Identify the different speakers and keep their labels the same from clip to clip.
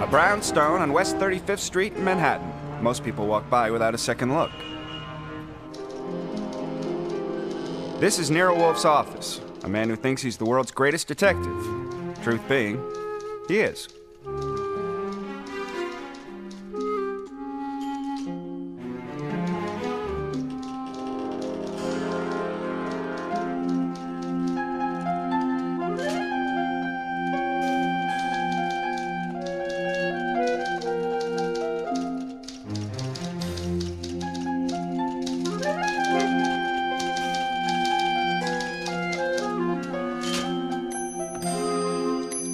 Speaker 1: A brownstone on West 35th Street in Manhattan. Most people walk by without a second look. This is Nero Wolfe's office, a man who thinks he's the world's greatest detective. Truth being, he is.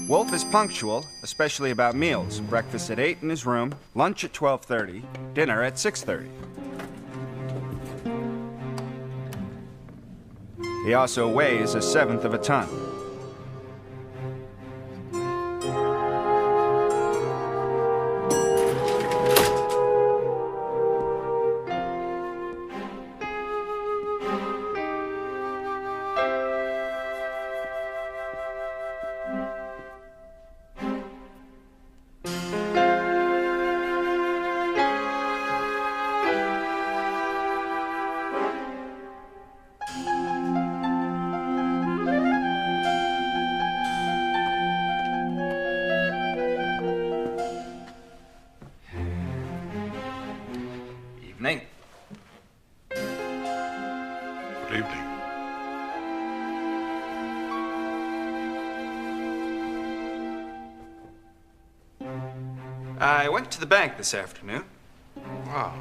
Speaker 1: Wolfe is punctual, especially about meals. Breakfast at 8 in his room, lunch at 12:30, dinner at 6:30. He also weighs 1/7 of a ton.
Speaker 2: Evening.
Speaker 3: Good evening.
Speaker 1: I went to the bank this afternoon.
Speaker 3: Wow.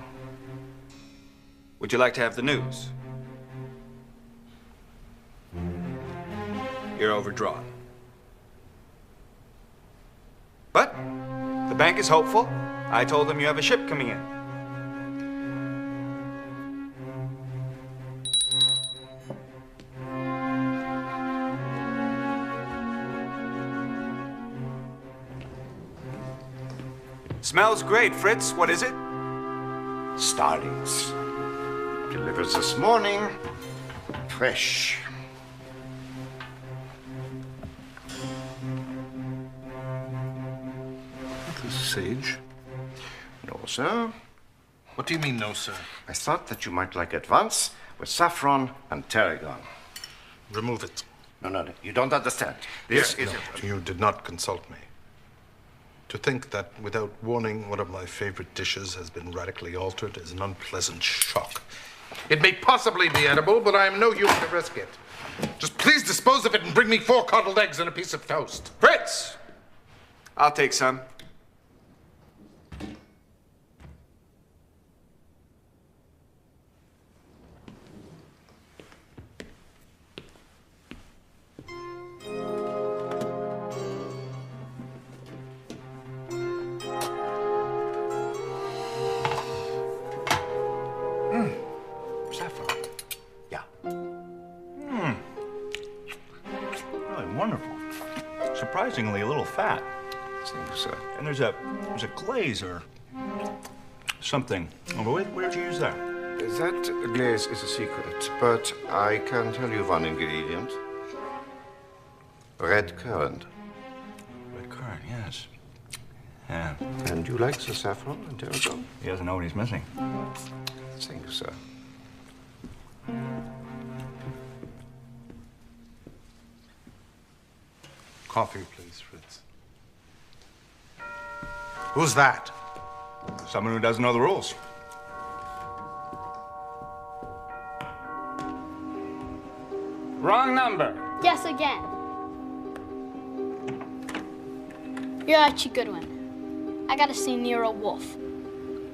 Speaker 1: Would you like to have the news? You're overdrawn. But the bank is hopeful. I told them you have a ship coming in. Smells great, Fritz. What is it?
Speaker 4: Starlings. Delivered this morning. Fresh.
Speaker 3: The sage?
Speaker 4: No, sir.
Speaker 3: What do you mean, no, sir?
Speaker 4: I thought that you might like advance with saffron and tarragon.
Speaker 3: Remove it.
Speaker 4: No, you don't understand. This is...
Speaker 3: You did not consult me. To think that without warning, one of my favorite dishes has been radically altered is an unpleasant shock. It may possibly be edible, but I am no human to risk it. Just please dispose of it and bring me 4 coddled eggs and a piece of toast.
Speaker 1: Fritz! I'll take some.
Speaker 4: Saffron. Yeah.
Speaker 2: Really wonderful. Surprisingly a little fat.
Speaker 4: Thank you, sir.
Speaker 2: And there's a glaze or something. Oh, but where'd you use that?
Speaker 4: That glaze is a secret, but I can tell you one ingredient. Red currant.
Speaker 2: Red currant, yes. Yeah.
Speaker 4: And you like the saffron and tarragon?
Speaker 2: He doesn't know what he's missing.
Speaker 4: Thank you, sir.
Speaker 3: Coffee, please, Fritz. Who's that?
Speaker 2: Someone who doesn't know the rules.
Speaker 1: Wrong number.
Speaker 5: Guess again. You're Archie Goodwin. I gotta see Nero Wolfe.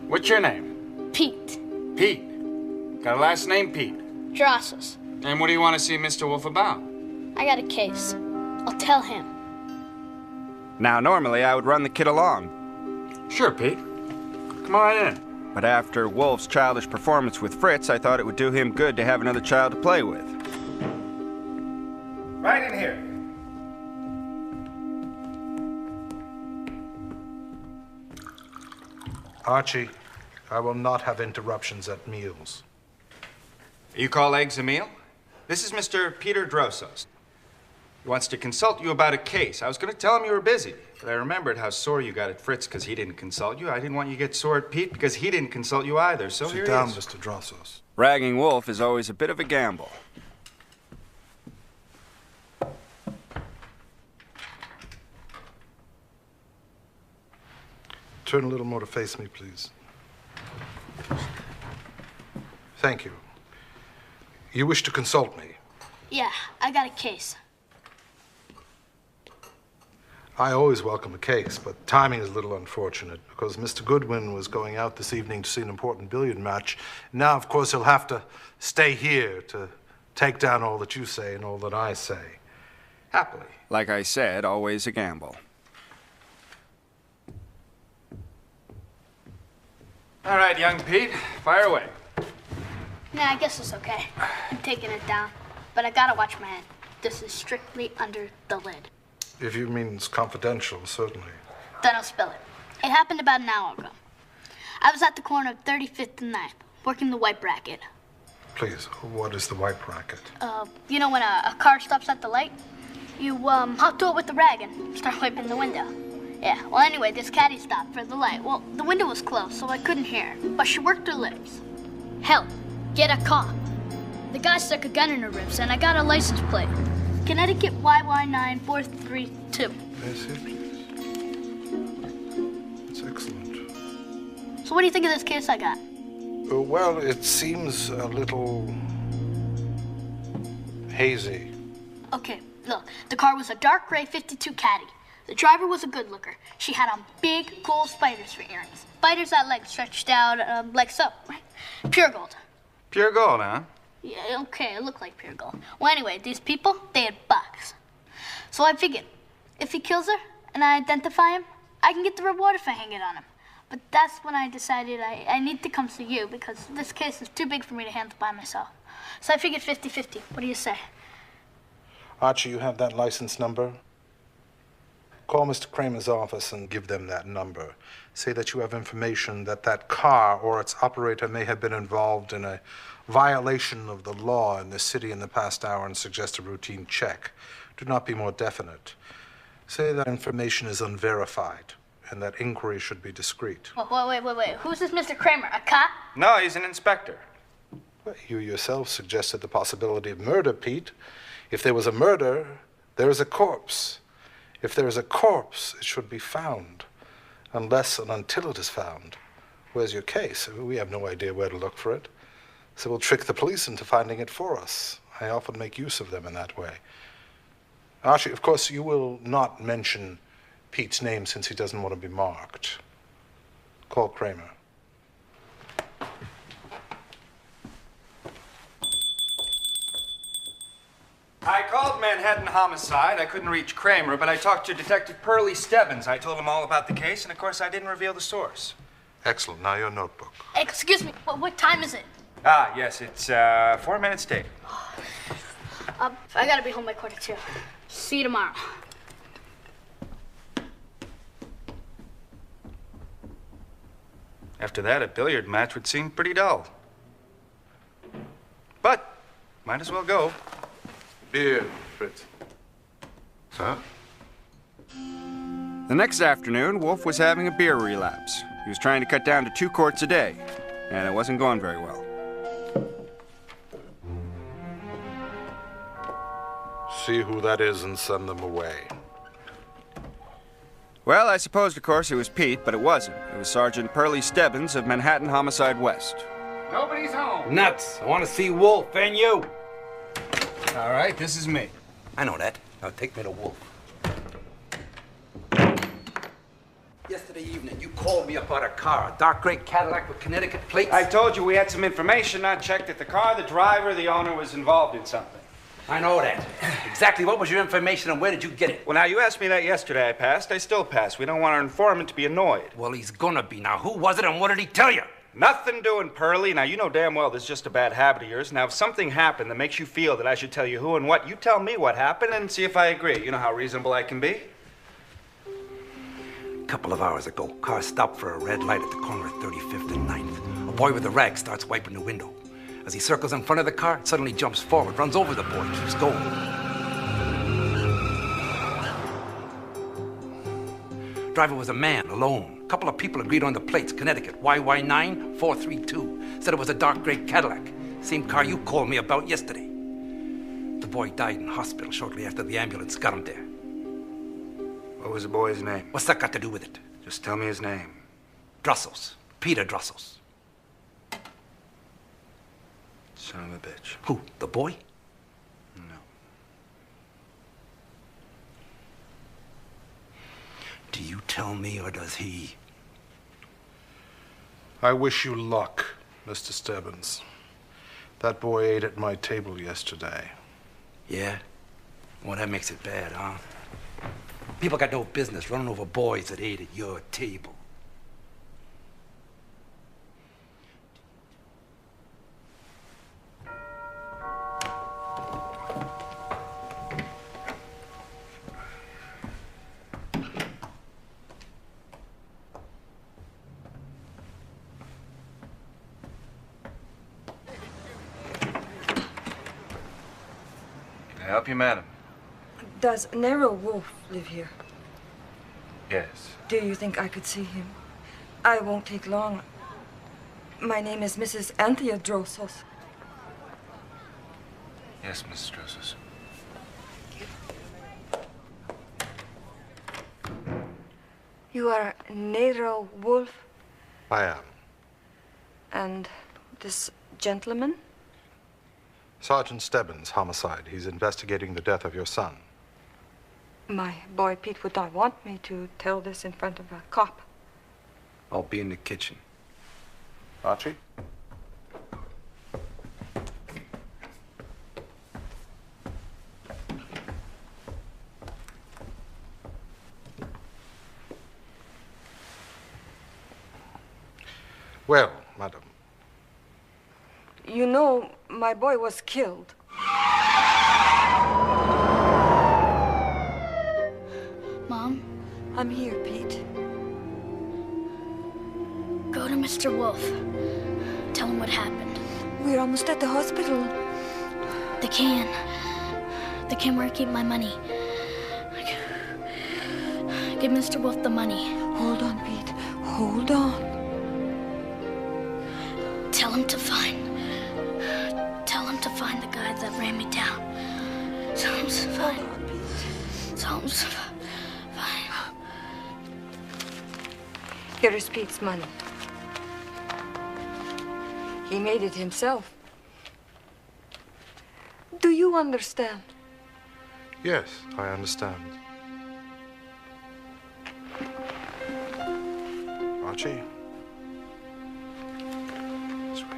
Speaker 1: What's your name?
Speaker 5: Pete.
Speaker 1: Pete. Got a last name, Pete?
Speaker 5: Drossos.
Speaker 1: And what do you want to see Mr. Wolfe about?
Speaker 5: I got a case. I'll tell him.
Speaker 1: Now, normally I would run the kid along. Sure, Pete. Come on right in. But after Wolfe's childish performance with Fritz, I thought it would do him good to have another child to play with. Right in here.
Speaker 3: Archie, I will not have interruptions at meals.
Speaker 1: You call eggs a meal? This is Mr. Peter Drossos. He wants to consult you about a case. I was going to tell him you were busy, but I remembered how sore you got at Fritz because he didn't consult you. I didn't want you to get sore at Pete because he didn't consult you either, so here
Speaker 3: Sit down,
Speaker 1: he is.
Speaker 3: Mr. Drossos.
Speaker 1: Ragging Wolf is always a bit of a gamble.
Speaker 3: Turn a little more to face me, please. Thank you. You wish to consult me?
Speaker 5: Yeah, I got a case.
Speaker 3: I always welcome a case, but timing is a little unfortunate because Mr. Goodwin was going out this evening to see an important billiard match. Now, of course, he'll have to stay here to take down all that you say and all that I say. Happily.
Speaker 1: Like I said, always a gamble. All right, young Pete, fire away.
Speaker 5: Nah, I guess it's okay. I'm taking it down, but I gotta watch my head. This is strictly under the lid.
Speaker 3: If you mean it's confidential, certainly.
Speaker 5: Then I'll spill it. It happened about an hour ago. I was at the corner of 35th and 9th, working the white bracket.
Speaker 3: Please, what is the white bracket?
Speaker 5: You know when a car stops at the light? You, hop to it with the rag and start wiping the window. Yeah, well, anyway, this caddy stopped for the light. Well, the window was closed, so I couldn't hear her, but she worked her lips. Hell, get a cop. The guy stuck a gun in her ribs, and I got a license plate. Connecticut YY9432.
Speaker 3: May I see it, please? That's excellent.
Speaker 5: So what do you think of this case I got?
Speaker 3: Well, it seems a little hazy.
Speaker 5: Okay, look, the car was a dark gray 52 Caddy. The driver was a good looker. She had on big gold spiders for earrings. Spiders that legs stretched out like so, right? Pure gold.
Speaker 1: Pure gold, huh?
Speaker 5: Yeah, okay, it looked like pure gold. Well, anyway, these people, they had bucks. So I figured, if he kills her and I identify him, I can get the reward if I hang it on him. But that's when I decided I need to come see you because this case is too big for me to handle by myself. So I figured 50-50. What do you say?
Speaker 3: Archie, you have that license number? Call Mr. Kramer's office and give them that number. Say that you have information that that car or its operator may have been involved in a violation of the law in this city in the past hour and suggest a routine check. Do not be more definite. Say that information is unverified and that inquiry should be discreet.
Speaker 5: Wait. Who's this Mr. Kramer? A cop?
Speaker 1: No, he's an inspector.
Speaker 3: Well, you yourself suggested the possibility of murder, Pete. If there was a murder, there is a corpse. If there is a corpse, it should be found. Unless and until it is found. Where's your case? We have no idea where to look for it. So we'll trick the police into finding it for us. I often make use of them in that way. Archie, of course, you will not mention Pete's name since he doesn't want to be marked. Call Kramer.
Speaker 1: I called Manhattan Homicide. I couldn't reach Kramer, but I talked to Detective Pearlie Stebbins. I told him all about the case, and of course I didn't reveal the source.
Speaker 3: Excellent. Now your notebook.
Speaker 5: Excuse me, what time is it?
Speaker 1: Ah, yes, it's 4 minutes to 8.
Speaker 5: I gotta be home by 1:45. See you tomorrow.
Speaker 1: After that, a billiard match would seem pretty dull. But, might as well go.
Speaker 3: Beer, Fritz.
Speaker 4: Sir?
Speaker 1: The next afternoon, Wolfe was having a beer relapse. He was trying to cut down to 2 quarts a day, and it wasn't going very well.
Speaker 3: See who that is and send them away.
Speaker 1: Well, I supposed, of course, it was Pete, but it wasn't. It was Sergeant Pearlie Stebbins of Manhattan Homicide West.
Speaker 6: Nobody's home. Nuts. I want to see Wolf and you.
Speaker 1: All right, this is me.
Speaker 6: I know that. Now take me to Wolf. Yesterday evening, you called me about a car, a dark gray Cadillac with Connecticut plates.
Speaker 1: I told you we had some information. I checked that the car, the driver, the owner was involved in something.
Speaker 6: I know that. Exactly what was your information and where did you get it?
Speaker 1: Well, now, you asked me that yesterday. I passed. I still pass. We don't want our informant to be annoyed.
Speaker 6: Well, he's gonna be. Now, who was it and what did he tell you?
Speaker 1: Nothing doing, Pearlie. Now, you know damn well this is just a bad habit of yours. Now, if something happened that makes you feel that I should tell you who and what, you tell me what happened and see if I agree. You know how reasonable I can be.
Speaker 6: A couple of hours ago, car stopped for a red light at the corner of 35th and 9th. A boy with a rag starts wiping the window. As he circles in front of the car, it suddenly jumps forward, runs over the boy, keeps going. Driver was a man, alone. A couple of people agreed on the plates. Connecticut, YY9432. Said it was a dark gray Cadillac. Same car you called me about yesterday. The boy died in hospital shortly after the ambulance got him there.
Speaker 1: What was the boy's name?
Speaker 6: What's that got to do with it?
Speaker 1: Just tell me his name.
Speaker 6: Drussels. Peter Drussels.
Speaker 1: Son of a bitch.
Speaker 6: Who? The boy?
Speaker 1: No.
Speaker 6: Do you tell me, or does he?
Speaker 3: I wish you luck, Mr. Stebbins. That boy ate at my table yesterday.
Speaker 6: Yeah? Well, that makes it bad, huh? People got no business running over boys that ate at your table.
Speaker 1: Can I help you, madam?
Speaker 7: Does A Nero Wolfe live here?
Speaker 1: Yes.
Speaker 7: Do you think I could see him? I won't take long. My name is Mrs. Anthea Drosos.
Speaker 1: Yes, Mrs. Drosos.
Speaker 7: You are Nero Wolfe,
Speaker 3: I am.
Speaker 7: and this gentleman?
Speaker 3: Sergeant Stebbins, homicide. He's investigating the death of your son.
Speaker 7: My boy Pete would not want me to tell this in front of a cop.
Speaker 1: I'll be in the kitchen.
Speaker 3: Archie? Well, madam.
Speaker 7: You know, my boy was killed.
Speaker 5: Mom,
Speaker 7: I'm here, Pete.
Speaker 5: go to Mr. Wolfe. Tell him what happened.
Speaker 7: We're almost at the hospital.
Speaker 5: The can. The can where I keep my money. Give Mr. Wolfe the money.
Speaker 7: Hold on, Pete. Hold on.
Speaker 5: Tell him to find the guy that ran me down. Tell him to find. Tell him to find.
Speaker 7: Here is Pete's money. He made it himself. Do you understand?
Speaker 3: Yes, I understand. Archie? This way.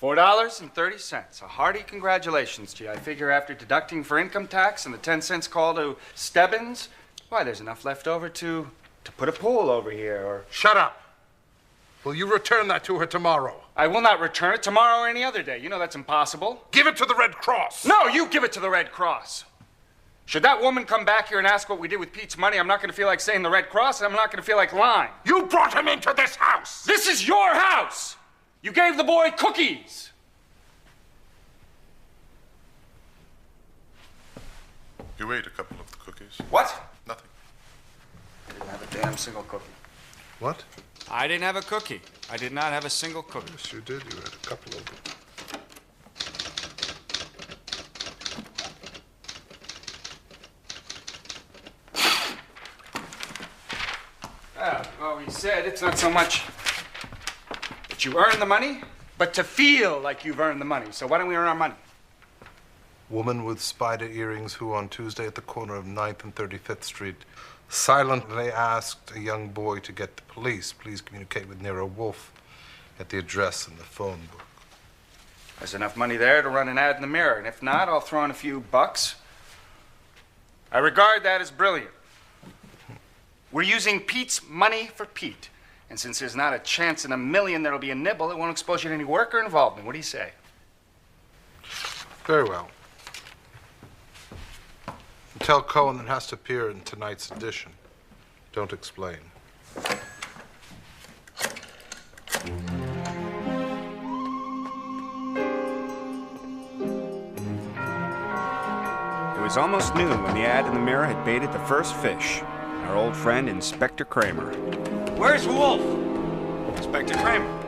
Speaker 1: $4.30. A hearty congratulations to you. I figure after deducting for income tax and the 10 cents call to Stebbins, why, there's enough left over to put a pool over here, or...
Speaker 3: Shut up! Will you return that to her tomorrow?
Speaker 1: I will not return it tomorrow or any other day. You know that's impossible.
Speaker 3: Give it to the Red Cross!
Speaker 1: No, you give it to the Red Cross. Should that woman come back here and ask what we did with Pete's money, I'm not going to feel like saying the Red Cross, and I'm not going to feel like lying.
Speaker 3: You brought him into this house!
Speaker 1: This is your house! You gave the boy cookies!
Speaker 8: You ate a couple of the cookies.
Speaker 1: What?
Speaker 8: Nothing.
Speaker 1: I didn't have a damn single cookie.
Speaker 3: What?
Speaker 1: I didn't have a cookie. I did not have a single cookie.
Speaker 3: Yes, you did. You had a couple of them.
Speaker 1: Well, he said it's not so much that you earn the money, but to feel like you've earned the money. So why don't we earn our money?
Speaker 3: Woman with spider earrings who on Tuesday at the corner of 9th and 35th Street silently asked a young boy to get the police. Please communicate with Nero Wolfe at the address in the phone book.
Speaker 1: There's enough money there to run an ad in the Mirror, and if not, I'll throw in a few bucks. I regard that as brilliant. We're using Pete's money for Pete. And since there's not a chance in a million there'll be a nibble, it won't expose you to any work or involvement. What do you say?
Speaker 3: Very well. Tell Cohen it has to appear in tonight's edition. Don't explain.
Speaker 1: It was almost noon when the ad in the Mirror had baited the first fish, our old friend Inspector Kramer.
Speaker 9: Where's Wolf?
Speaker 1: Inspector Kramer.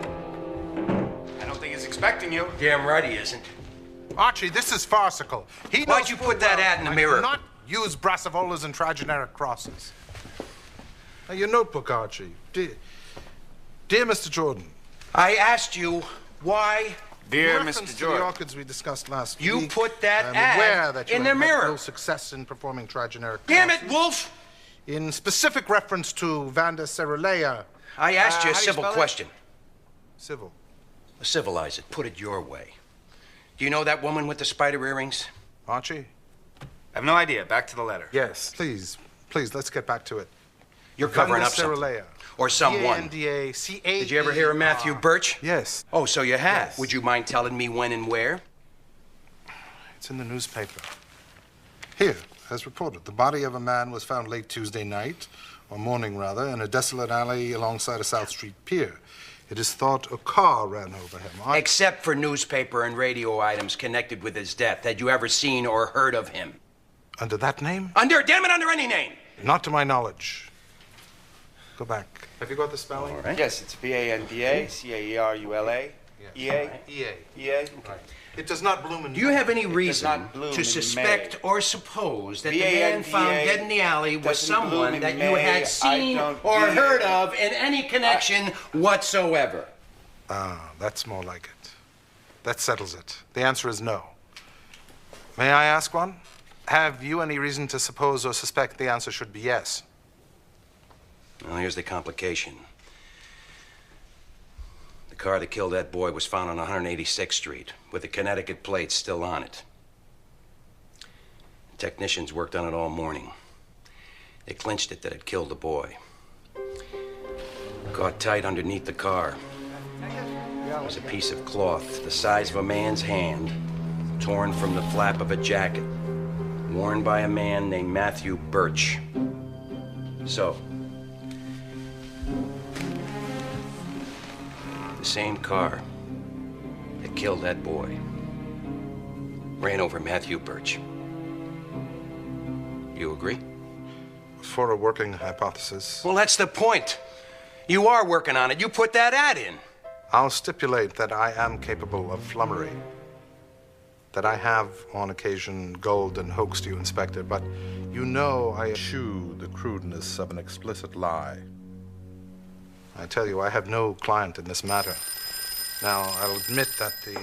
Speaker 1: I don't think he's expecting you.
Speaker 9: Damn right he isn't.
Speaker 3: Archie, this is farcical.
Speaker 9: Why'd you put that ad in the Mirror?
Speaker 3: Not use brassavolas and trigeneric crosses. Now, your notebook, Archie. Dear Mr. Jordan.
Speaker 9: I asked you why.
Speaker 1: Dear
Speaker 3: In reference
Speaker 1: Mr.
Speaker 3: to
Speaker 1: Jordan.
Speaker 3: the orchids we discussed last
Speaker 9: You
Speaker 3: week,
Speaker 9: put that
Speaker 3: I'm
Speaker 9: ad
Speaker 3: aware that you
Speaker 9: in
Speaker 3: have
Speaker 9: the
Speaker 3: had
Speaker 9: Mirror.
Speaker 3: no success in performing trigeneric
Speaker 9: Damn
Speaker 3: crosses.
Speaker 9: it, Wolf!
Speaker 3: In specific reference to Vanda Cerulea.
Speaker 9: I asked you a
Speaker 1: how do you
Speaker 9: civil
Speaker 1: spell it?
Speaker 9: question.
Speaker 3: Civil.
Speaker 9: Civilize it. Put it your way. Do you know that woman with the spider earrings?
Speaker 3: Archie?
Speaker 1: I have no idea. Back to the letter.
Speaker 3: Yes. Please, let's get back to it.
Speaker 9: You're covering
Speaker 3: Vanda
Speaker 9: up something.
Speaker 3: Cerulea.
Speaker 9: Or someone.
Speaker 3: V-A-N-D-A-C-A-E-R.
Speaker 9: Did you ever hear of Matthew Birch?
Speaker 3: Yes.
Speaker 9: Oh, so you have.
Speaker 3: Yes.
Speaker 9: Would you mind telling me when and where?
Speaker 3: It's in the newspaper. Here, as reported, the body of a man was found late Tuesday night, or morning rather, in a desolate alley alongside a South Street pier. It is thought a car ran over him.
Speaker 9: Except for newspaper and radio items connected with his death. Had you ever seen or heard of him?
Speaker 3: Under that name?
Speaker 9: Under any name.
Speaker 3: Not to my knowledge. Go back. Have you got the spelling?
Speaker 9: All right.
Speaker 1: Yes, it's V-A-N-D-A-C-A-E-R-U-L-A. E-A.
Speaker 3: E-A.
Speaker 1: E-A.
Speaker 3: Right. It does not bloom in...
Speaker 9: Do you have any
Speaker 1: does
Speaker 9: reason
Speaker 1: not bloom
Speaker 9: to
Speaker 1: in
Speaker 9: suspect
Speaker 1: May.
Speaker 9: or suppose that the man found
Speaker 1: V-A-N-D-A
Speaker 9: dead in the alley was
Speaker 1: doesn't bloom
Speaker 9: someone
Speaker 1: in
Speaker 9: that you
Speaker 1: May.
Speaker 9: had seen
Speaker 1: I don't
Speaker 9: or
Speaker 1: get
Speaker 9: heard
Speaker 1: it.
Speaker 9: of in any connection whatsoever?
Speaker 3: Ah, that's more like it. That settles it. The answer is no. May I ask one? Have you any reason to suppose or suspect the answer should be yes?
Speaker 9: Well, here's the complication. The car that killed that boy was found on 186th Street, with the Connecticut plates still on it. Technicians worked on it all morning. They clinched it that it killed the boy. Caught tight underneath the car was a piece of cloth the size of a man's hand, torn from the flap of a jacket, worn by a man named Matthew Birch. So, the same car that killed that boy ran over Matthew Birch. You agree?
Speaker 3: For a working hypothesis,
Speaker 9: Well, that's the point. You are working on it. You put that ad in.
Speaker 3: I'll stipulate that I am capable of flummery. That I have, on occasion, gulled and hoaxed you, Inspector, but you know I eschew the crudeness of an explicit lie. I tell you, I have no client in this matter. Now, I'll admit that the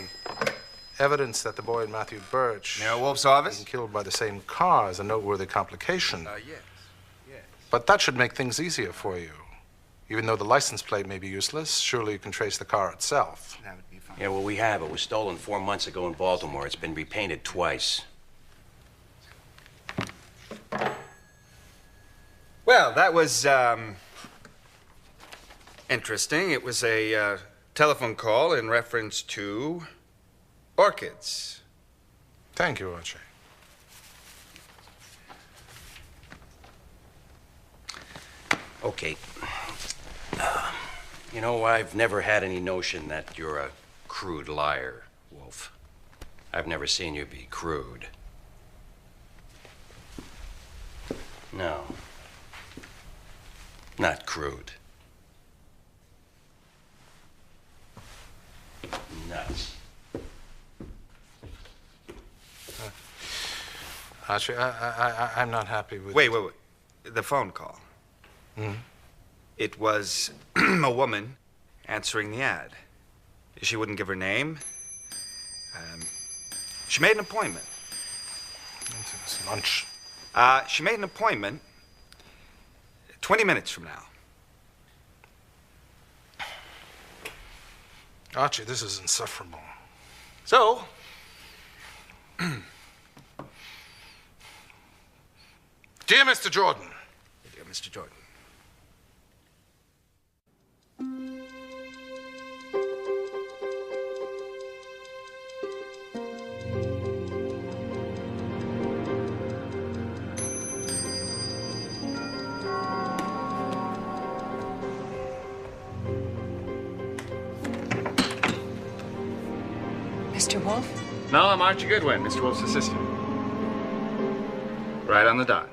Speaker 3: evidence that the boy and Matthew Birch
Speaker 1: Nero Wolfe's office?
Speaker 3: being killed by the same car is a noteworthy complication.
Speaker 1: Yes.
Speaker 3: But that should make things easier for you. Even though the license plate may be useless, surely you can trace the car itself.
Speaker 1: That would be fine.
Speaker 9: Yeah, well, we have. It was stolen 4 months ago in Baltimore. It's been repainted twice.
Speaker 1: Well, that was, interesting. It was a, telephone call in reference to orchids.
Speaker 3: Thank you, Archie.
Speaker 9: Okay. You know, I've never had any notion that you're a crude liar, Wolf. I've never seen you be crude. No. Not crude. Nuts.
Speaker 3: Archie, I'm not happy with...
Speaker 1: Wait. The phone call.
Speaker 3: Hmm?
Speaker 1: It was a woman answering the ad. She wouldn't give her name. She made an appointment.
Speaker 3: It's lunch.
Speaker 1: She made an appointment 20 minutes from now.
Speaker 3: Archie, this is insufferable.
Speaker 1: So,
Speaker 3: Dear Mr. Jordan.
Speaker 1: dear Mr. Jordan.
Speaker 7: Mr. Wolfe?
Speaker 10: No, I'm Archie Goodwin, Mr. Wolfe's assistant. Right on the dot.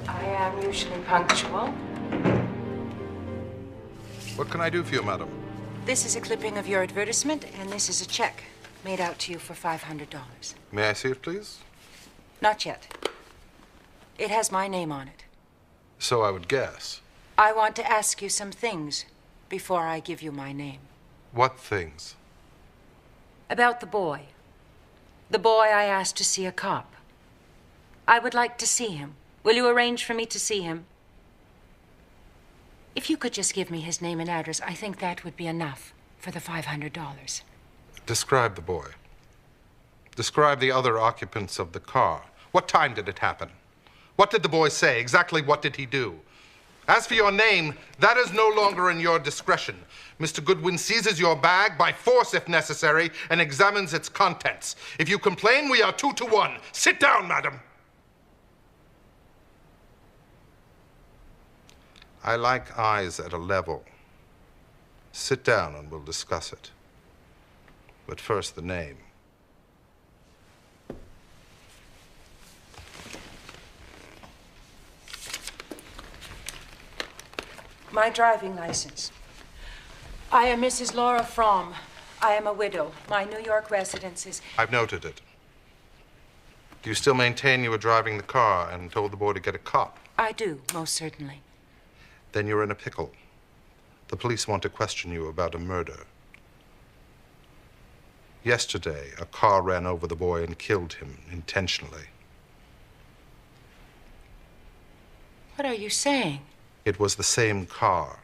Speaker 7: I am usually punctual.
Speaker 3: What can I do for you, madam?
Speaker 11: This is a clipping of your advertisement, and this is a check made out to you for $500.
Speaker 3: May I see it, please?
Speaker 11: Not yet. It has my name on it.
Speaker 3: So I would guess.
Speaker 11: I want to ask you some things before I give you my name.
Speaker 3: What things?
Speaker 11: About the boy. The boy I asked to see a cop. I would like to see him. Will you arrange for me to see him? If you could just give me his name and address, I think that would be enough for the $500.
Speaker 3: Describe the boy. Describe the other occupants of the car. What time did it happen? What did the boy say? Exactly what did he do? As for your name, that is no longer in your discretion. Mr. Goodwin seizes your bag by force if necessary and examines its contents. If you complain, we are 2 to 1. Sit down, madam. I like eyes at a level. Sit down and we'll discuss it. But first, the name.
Speaker 11: My driving license. I am Mrs. Laura Fromm. I am a widow. My New York residence is...
Speaker 3: I've noted it. Do you still maintain you were driving the car and told the boy to get a cop?
Speaker 11: I do, most certainly.
Speaker 3: Then you're in a pickle. The police want to question you about a murder. Yesterday, a car ran over the boy and killed him intentionally.
Speaker 11: What are you saying?
Speaker 3: It was the same car,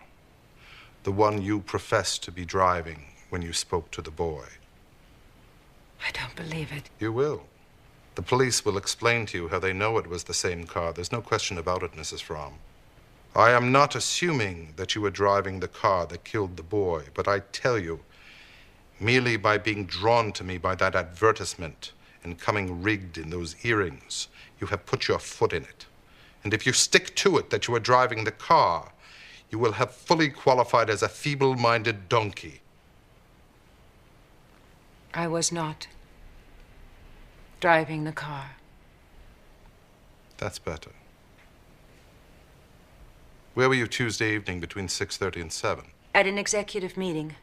Speaker 3: the one you professed to be driving when you spoke to the boy.
Speaker 11: I don't believe it.
Speaker 3: You will. The police will explain to you how they know it was the same car. There's no question about it, Mrs. Fromm. I am not assuming that you were driving the car that killed the boy, but I tell you, merely by being drawn to me by that advertisement and coming rigged in those earrings, you have put your foot in it. And if you stick to it that you were driving the car, you will have fully qualified as a feeble-minded donkey.
Speaker 11: I was not driving the car.
Speaker 3: That's better. Where were you Tuesday evening between 6:30 and 7?
Speaker 11: At an executive meeting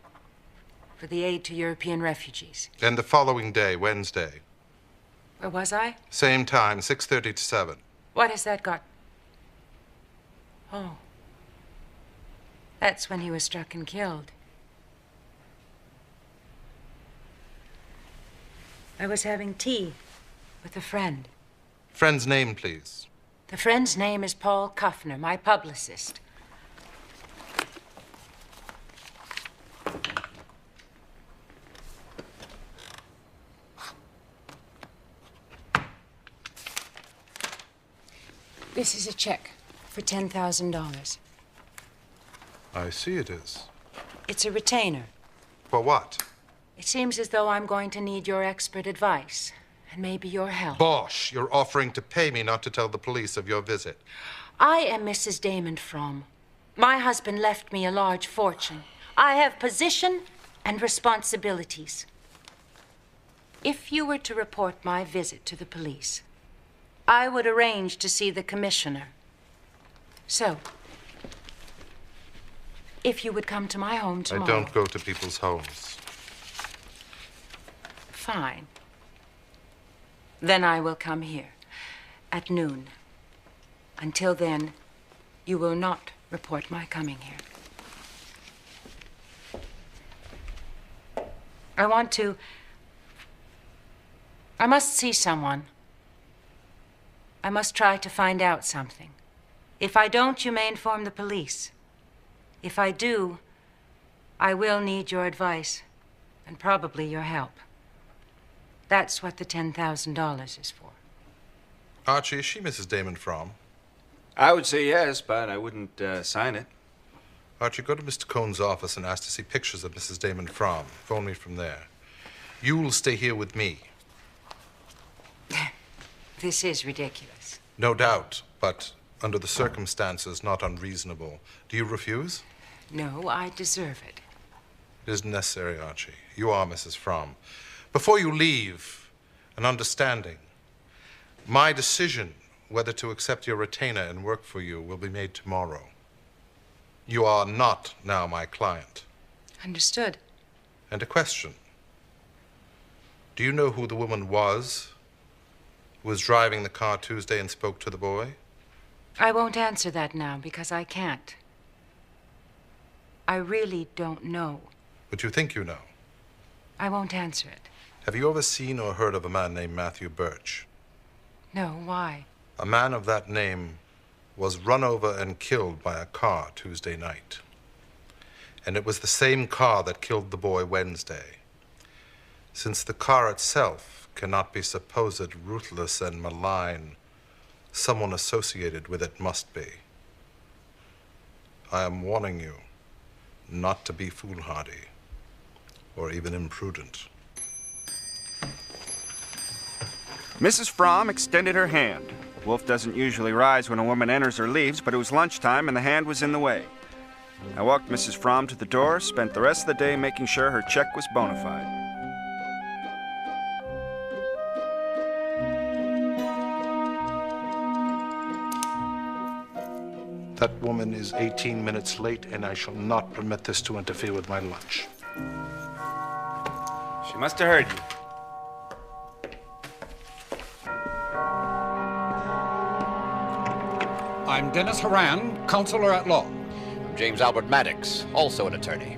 Speaker 11: for the aid to European refugees.
Speaker 3: And the following day, Wednesday?
Speaker 11: Where was I?
Speaker 3: Same time, 6:30 to 7.
Speaker 11: What has that got? Oh. That's when he was struck and killed. I was having tea with a friend.
Speaker 3: Friend's name, please.
Speaker 11: The friend's name is Paul Kuffner, my publicist. This is a check for $10,000.
Speaker 3: I see it is.
Speaker 11: It's a retainer.
Speaker 3: For what?
Speaker 11: It seems as though I'm going to need your expert advice and maybe your help.
Speaker 3: Bosh! You're offering to pay me not to tell the police of your visit.
Speaker 11: I am Mrs. Damon Fromm. My husband left me a large fortune. I have position and responsibilities. If you were to report my visit to the police, I would arrange to see the commissioner. So, if you would come to my home tomorrow...
Speaker 3: I don't go to people's homes.
Speaker 11: Fine. Then I will come here at noon. Until then, you will not report my coming here. I must see someone. I must try to find out something. If I don't, you may inform the police. If I do, I will need your advice and probably your help. That's what the $10,000 is for.
Speaker 3: Archie, is she Mrs. Damon Fromm?
Speaker 1: I would say yes, but I wouldn't sign it.
Speaker 3: Archie, go to Mr. Cohn's office and ask to see pictures of Mrs. Damon Fromm. Phone me from there. You will stay here with me.
Speaker 11: This is ridiculous.
Speaker 3: No doubt, but under the circumstances, not unreasonable. Do you refuse?
Speaker 11: No, I deserve it.
Speaker 3: It isn't necessary, Archie. You are Mrs. Fromm. Before you leave, an understanding. My decision whether to accept your retainer and work for you will be made tomorrow. You are not now my client.
Speaker 11: Understood.
Speaker 3: And a question. Do you know who the woman was who was driving the car Tuesday and spoke to the boy?
Speaker 11: I won't answer that now because I can't. I really don't know.
Speaker 3: But you think you know.
Speaker 11: I won't answer it.
Speaker 3: Have you ever seen or heard of a man named Matthew Birch?
Speaker 11: No, why?
Speaker 3: A man of that name was run over and killed by a car Tuesday night. And it was the same car that killed the boy Wednesday. Since the car itself cannot be supposed ruthless and malign, someone associated with it must be. I am warning you not to be foolhardy or even imprudent.
Speaker 1: Mrs. Fromm extended her hand. Wolfe doesn't usually rise when a woman enters or leaves, but it was lunchtime and the hand was in the way. I walked Mrs. Fromm to the door, spent the rest of the day making sure her check was bona fide.
Speaker 3: That woman is 18 minutes late, and I shall not permit this to interfere with my lunch.
Speaker 1: She must have heard you.
Speaker 12: I'm Dennis Horan, counselor at law.
Speaker 13: I'm James Albert Maddox, also an attorney.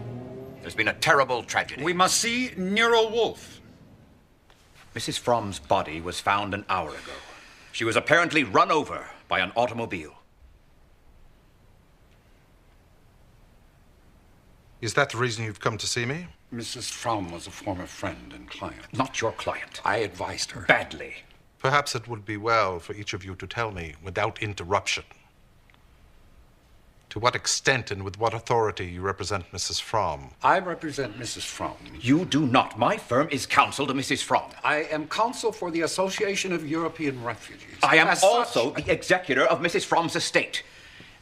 Speaker 13: There's been a terrible tragedy.
Speaker 12: We must see Nero Wolfe.
Speaker 13: Mrs. Fromm's body was found an hour ago. She was apparently run over by an automobile.
Speaker 3: Is that the reason you've come to see me?
Speaker 12: Mrs. Fromm was a former friend and client.
Speaker 13: Not your client.
Speaker 12: I advised her.
Speaker 13: Badly.
Speaker 3: Perhaps it would be well for each of you to tell me, without interruption, to what extent and with what authority you represent Mrs. Fromm.
Speaker 12: I represent Mrs. Fromm.
Speaker 13: You do not. My firm is counsel to Mrs. Fromm.
Speaker 12: I am counsel for the Association of European Refugees.
Speaker 13: I am also the executor of Mrs. Fromm's estate.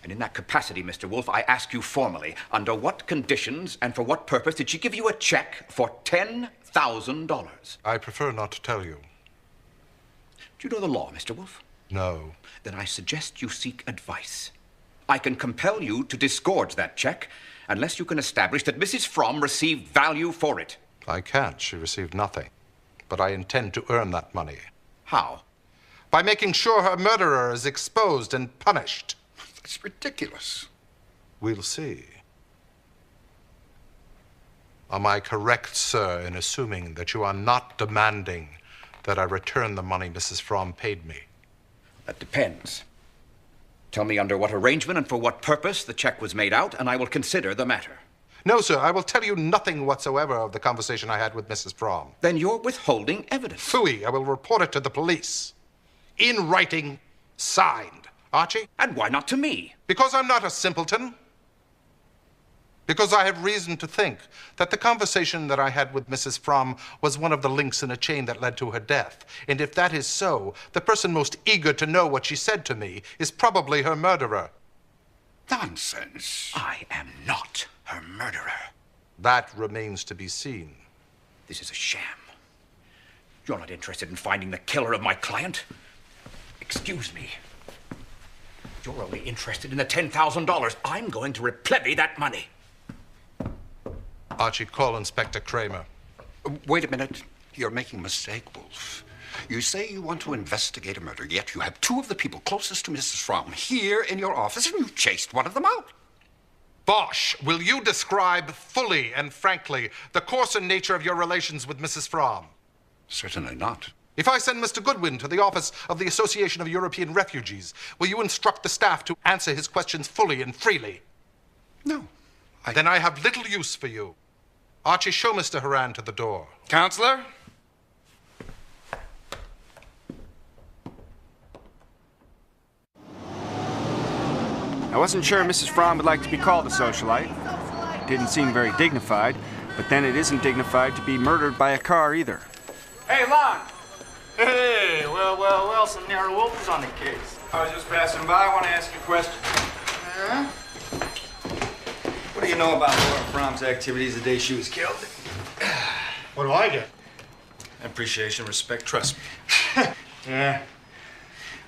Speaker 13: And in that capacity, Mr. Wolfe, I ask you formally, under what conditions and for what purpose did she give you a check for $10,000?
Speaker 3: I prefer not to tell you.
Speaker 13: Do you know the law, Mr. Wolfe?
Speaker 3: No.
Speaker 13: Then I suggest you seek advice. I can compel you to disgorge that check unless you can establish that Mrs. Fromm received value for it.
Speaker 3: I can't. She received nothing. But I intend to earn that money.
Speaker 13: How?
Speaker 3: By making sure her murderer is exposed and punished.
Speaker 12: That's ridiculous.
Speaker 3: We'll see. Am I correct, sir, in assuming that you are not demanding that I return the money Mrs. Fromm paid me?
Speaker 13: That depends. Tell me under what arrangement and for what purpose the check was made out, and I will consider the matter.
Speaker 3: No, sir, I will tell you nothing whatsoever of the conversation I had with Mrs. Fromm.
Speaker 13: Then you're withholding evidence.
Speaker 3: Phooey, I will report it to the police. In writing, signed. Archie?
Speaker 13: And why not to me?
Speaker 3: Because I'm not a simpleton. Because I have reason to think that the conversation that I had with Mrs. Fromm was one of the links in a chain that led to her death. And if that is so, the person most eager to know what she said to me is probably her murderer.
Speaker 12: Nonsense.
Speaker 13: I am not her murderer.
Speaker 3: That remains to be seen.
Speaker 13: This is a sham. You're not interested in finding the killer of my client? Excuse me. You're only interested in the $10,000. I'm going to replevy that money.
Speaker 3: Archie, call Inspector Kramer.
Speaker 12: Wait a minute. You're making a mistake, Wolfe. You say you want to investigate a murder, yet you have two of the people closest to Mrs. Fromm here in your office, and you chased one of them out.
Speaker 3: Bosh, will you describe fully and frankly the course and nature of your relations with Mrs. Fromm?
Speaker 12: Certainly not.
Speaker 3: If I send Mr. Goodwin to the office of the Association of European Refugees, will you instruct the staff to answer his questions fully and freely?
Speaker 12: No.
Speaker 3: Then I have little use for you. Archie, show Mr. Horan to the door.
Speaker 1: Counselor? I wasn't sure Mrs. Fromm would like to be called a socialite. It didn't seem very dignified, but then it isn't dignified to be murdered by a car either.
Speaker 10: Hey, Lon! Hey, well, some Nero Wolfe is on the case.
Speaker 1: I was just passing by. I want to ask you a question.
Speaker 10: Huh?
Speaker 1: What What do you know about Laura Fromm's activities the day she was killed?
Speaker 10: What do I get?
Speaker 1: Appreciation, respect, trust me.
Speaker 10: Yeah.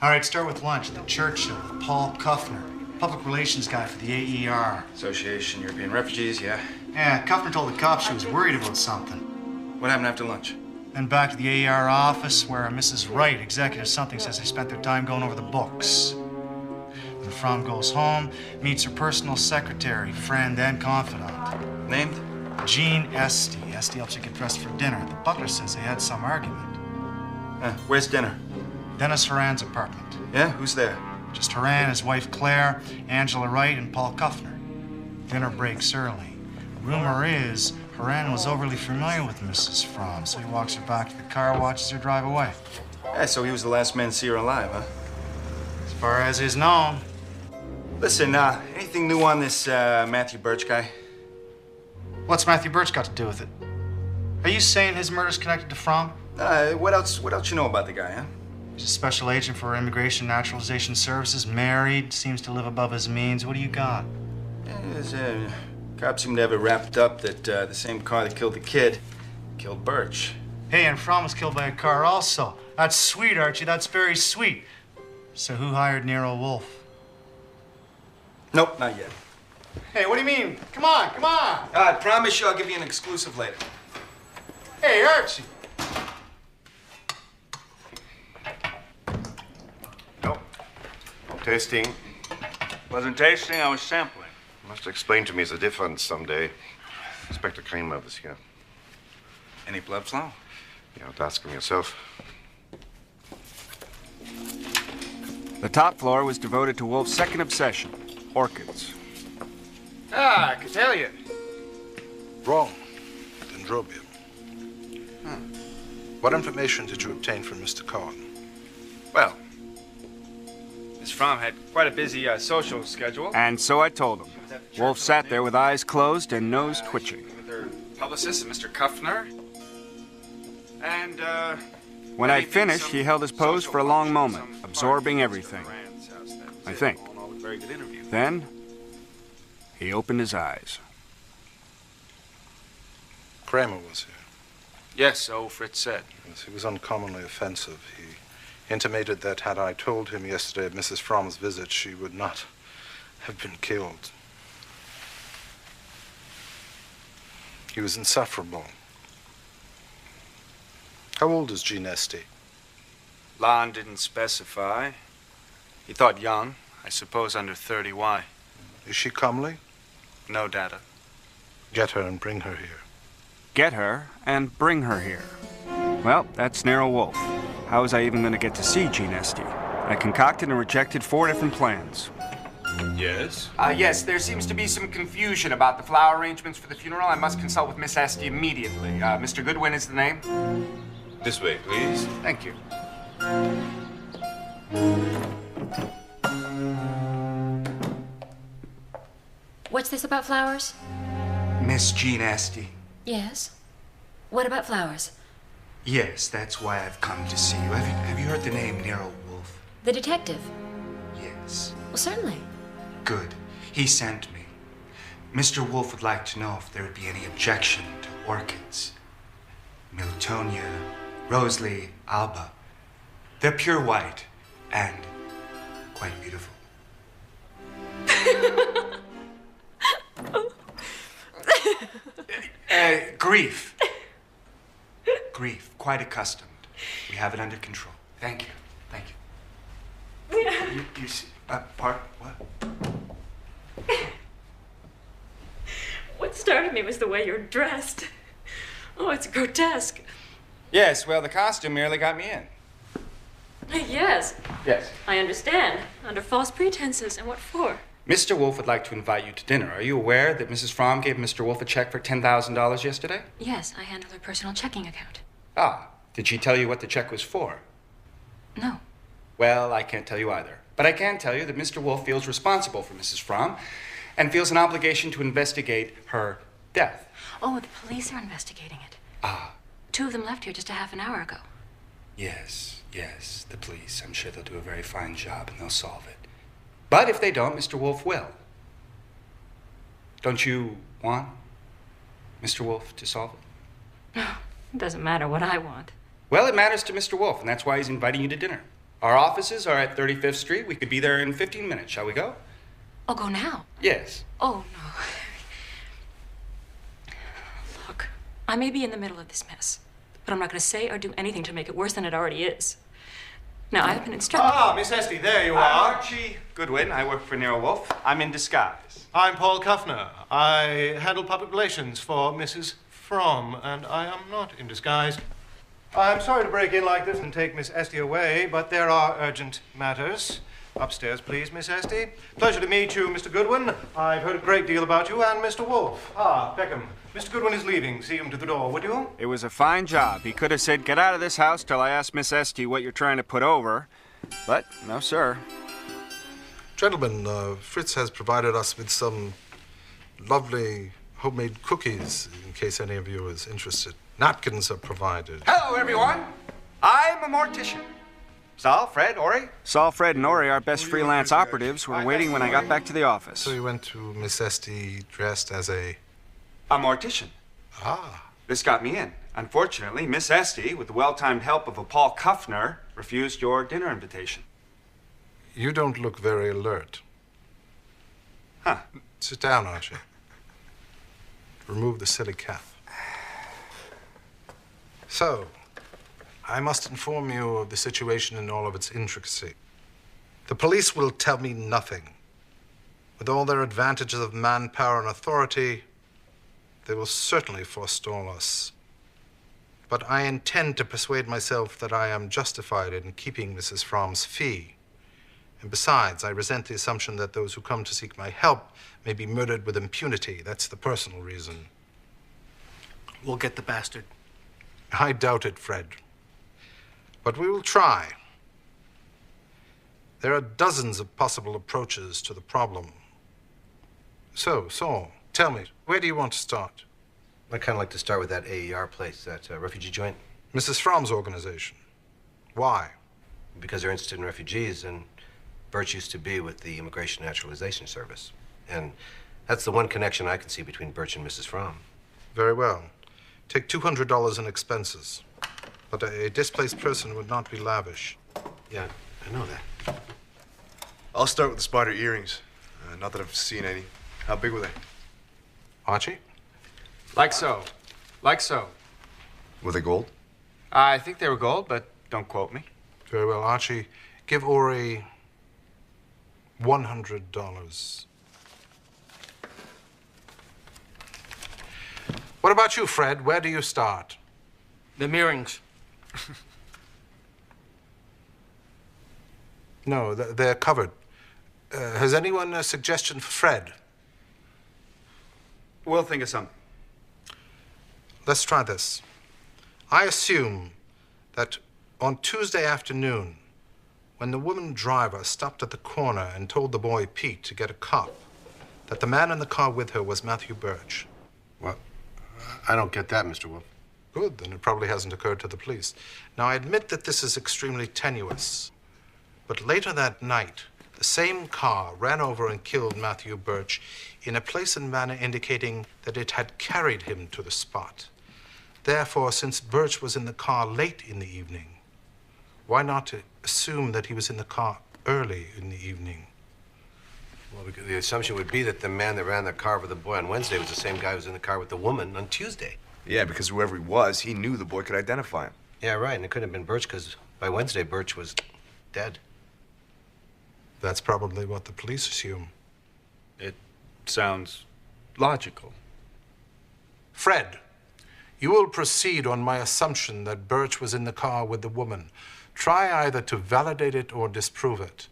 Speaker 10: All right, start with lunch at the Churchill with Paul Kuffner, public relations guy for the AER.
Speaker 1: Association European Refugees, yeah.
Speaker 10: Yeah, Kuffner told the cops she was worried about something.
Speaker 1: What happened after lunch?
Speaker 10: Then back to the AER office where Mrs. Wright, executive something, says they spent their time going over the books. When Fromm goes home, meets her personal secretary, friend, and confidant.
Speaker 1: Named?
Speaker 10: Jean Esty. Esty helps her get dressed for dinner. The butler says they had some argument.
Speaker 1: Where's dinner?
Speaker 10: Dennis Horan's apartment.
Speaker 1: Yeah? Who's there?
Speaker 10: Just Horan, his wife Claire, Angela Wright, and Paul Kuffner. Dinner breaks early. Rumor is Horan was overly familiar with Mrs. Fromm, so he walks her back to the car, watches her drive away.
Speaker 1: Yeah, so he was the last man to see her alive, huh?
Speaker 10: As far as is known.
Speaker 1: Listen, anything new on this Matthew Birch guy?
Speaker 10: What's Matthew Birch got to do with it? Are you saying his murder's connected to Fromm?
Speaker 1: What else you know about the guy, huh?
Speaker 10: He's a special agent for Immigration Naturalization Services, married, seems to live above his means. What do you got?
Speaker 1: Cops seem to have it wrapped up that the same car that killed the kid killed Birch.
Speaker 10: Hey, and Fromm was killed by a car also. That's sweet, Archie. That's very sweet. So who hired Nero Wolfe?
Speaker 1: Nope, not yet.
Speaker 10: Hey, what do you mean? Come on, come on.
Speaker 1: I promise you I'll give you an exclusive later.
Speaker 10: Hey, Archie.
Speaker 4: No. Tasting.
Speaker 2: Wasn't tasting, I was sampling.
Speaker 4: Must explain to me the difference someday. Inspector Kramer was here.
Speaker 1: Any blood flow?
Speaker 4: You have to ask him yourself.
Speaker 1: The top floor was devoted to Wolfe's second obsession, orchids.
Speaker 10: I could tell you.
Speaker 3: Wrong. Dendrobium. What information did you obtain from Mr. Cohen?
Speaker 1: Well, Miss Fromm had quite a busy social schedule. And so I told him. Wolfe sat there with eyes closed and nose twitching. With her publicist, Mr. Kuffner. And, when I'd finished, he held his pose for a long moment, absorbing everything. I think. Then, he opened his eyes.
Speaker 3: Kramer was here.
Speaker 1: Yes, so Fritz said.
Speaker 3: Yes, he was uncommonly offensive. He intimated that had I told him yesterday of Mrs. Fromm's visit, she would not have been killed. He was insufferable. How old is Jean Esty?
Speaker 1: Lon didn't specify. He thought young. I suppose under 30. Why?
Speaker 3: Is she comely?
Speaker 1: No data.
Speaker 3: Get her and bring her here.
Speaker 1: Get her and bring her here. Well, that's Nero Wolfe. How was I even going to get to see Jean Esty? I concocted and rejected 4 different plans.
Speaker 2: Yes?
Speaker 1: Yes, there seems to be some confusion about the flower arrangements for the funeral. I must consult with Miss Esty immediately. Mr. Goodwin is the name.
Speaker 2: This way, please.
Speaker 1: Thank you.
Speaker 14: What's this about flowers?
Speaker 1: Miss Jean Esty.
Speaker 14: Yes. What about flowers?
Speaker 1: Yes, that's why I've come to see you. Have you heard the name Nero Wolfe?
Speaker 14: The detective?
Speaker 1: Yes.
Speaker 14: Well, certainly.
Speaker 1: Good. He sent me. Mr. Wolfe would like to know if there would be any objection to orchids. Miltonia, Rosalie, Alba. They're pure white and quite beautiful. Grief. Grief. Quite accustomed. We have it under control. Thank you. Thank you. You see, what?
Speaker 14: What started me was the way you're dressed. Oh, it's grotesque.
Speaker 1: Yes, well, the costume merely got me in.
Speaker 14: Yes.
Speaker 1: Yes.
Speaker 14: I understand. Under false pretenses. And what for?
Speaker 1: Mr. Wolfe would like to invite you to dinner. Are you aware that Mrs. Fromm gave Mr. Wolfe a check for $10,000 yesterday?
Speaker 14: Yes, I handle her personal checking account.
Speaker 1: Ah, did she tell you what the check was for?
Speaker 14: No.
Speaker 1: Well, I can't tell you either. But I can tell you that Mr. Wolfe feels responsible for Mrs. Fromm and feels an obligation to investigate her death.
Speaker 14: Oh, the police are investigating it.
Speaker 1: Ah.
Speaker 14: 2 of them left here just a half an hour ago.
Speaker 1: Yes, the police. I'm sure they'll do a very fine job and they'll solve it. But if they don't, Mr. Wolfe will. Don't you want Mr. Wolfe to solve it?
Speaker 14: It doesn't matter what I want.
Speaker 1: Well, it matters to Mr. Wolfe, and that's why he's inviting you to dinner. Our offices are at 35th Street. We could be there in 15 minutes. Shall we go?
Speaker 14: I'll go now.
Speaker 1: Yes.
Speaker 14: Oh, no. Look, I may be in the middle of this mess, but I'm not going to say or do anything to make it worse than it already is. Now, I've been instructed...
Speaker 15: Ah, Miss Esty, there you are.
Speaker 1: I'm Archie Goodwin. I work for A Nero Wolfe. I'm in disguise.
Speaker 15: I'm Paul Kuffner. I handle public relations for Mrs. Fromm, and I am not in disguise. I'm sorry to break in like this and take Miss Esty away, but there are urgent matters. Upstairs, please, Miss Esty. Pleasure to meet you, Mr. Goodwin. I've heard a great deal about you and Mr. Wolfe. Ah, Peckham. Mr. Goodwin is leaving. See him to the door, would you?
Speaker 1: It was a fine job. He could have said, "Get out of this house till I ask Miss Esty what you're trying to put over." But, no, sir.
Speaker 3: Gentlemen, Fritz has provided us with some lovely homemade cookies, in case any of you is interested. Napkins are provided.
Speaker 1: Hello, everyone. I'm a mortician. Saul, Fred, Ori? Saul, Fred, and Ori, our best freelance operatives, were waiting when I got back to the office.
Speaker 3: So you went to Miss Esty dressed as a
Speaker 1: mortician.
Speaker 3: Ah.
Speaker 1: This got me in. Unfortunately, Miss Esty, with the well-timed help of a Paul Kuffner, refused your dinner invitation.
Speaker 3: You don't look very alert.
Speaker 1: Huh.
Speaker 3: Sit down, Archie. Remove the silly cap. So, I must inform you of the situation in all of its intricacy. The police will tell me nothing. With all their advantages of manpower and authority, they will certainly forestall us. But I intend to persuade myself that I am justified in keeping Mrs. Fromm's fee. And besides, I resent the assumption that those who come to seek my help may be murdered with impunity. That's the personal reason.
Speaker 15: We'll get the bastard.
Speaker 3: I doubt it, Fred. But we will try. There are dozens of possible approaches to the problem. So, Saul, tell me, where do you want to start?
Speaker 9: I'd kind of like to start with that AER place, that refugee joint.
Speaker 3: Mrs. Fromm's organization. Why?
Speaker 9: Because they're interested in refugees, and Birch used to be with the Immigration Naturalization Service. And that's the one connection I can see between Birch and Mrs. Fromm.
Speaker 3: Very well. Take $200 in expenses. But a displaced person would not be lavish.
Speaker 9: Yeah, I know that.
Speaker 16: I'll start with the spider earrings. Not that I've seen any. How big were they?
Speaker 3: Archie?
Speaker 1: Like so. Like so.
Speaker 16: Were they gold?
Speaker 1: I think they were gold, but don't quote me.
Speaker 3: Very well, Archie. Give Ori $100. What about you, Fred? Where do you start?
Speaker 15: The earrings.
Speaker 3: No, they're covered. Has anyone a suggestion for Fred?
Speaker 1: We'll think of something.
Speaker 3: Let's try this. I assume that on Tuesday afternoon, when the woman driver stopped at the corner and told the boy Pete to get a cop, that the man in the car with her was Matthew Birch.
Speaker 4: What? I don't get that, Mr. Wolfe.
Speaker 3: Good, then it probably hasn't occurred to the police. Now, I admit that this is extremely tenuous, but later that night, the same car ran over and killed Matthew Birch in a place and manner indicating that it had carried him to the spot. Therefore, since Birch was in the car late in the evening, why not assume that he was in the car early in the evening?
Speaker 9: Well, the assumption would be that the man that ran the car with the boy on Wednesday was the same guy who was in the car with the woman on Tuesday.
Speaker 16: Yeah, because whoever he was, he knew the boy could identify him.
Speaker 9: Yeah, right, and it couldn't have been Birch because by Wednesday, Birch was dead.
Speaker 3: That's probably what the police assume.
Speaker 1: It sounds logical.
Speaker 3: Fred, you will proceed on my assumption that Birch was in the car with the woman. Try either to validate it or disprove it.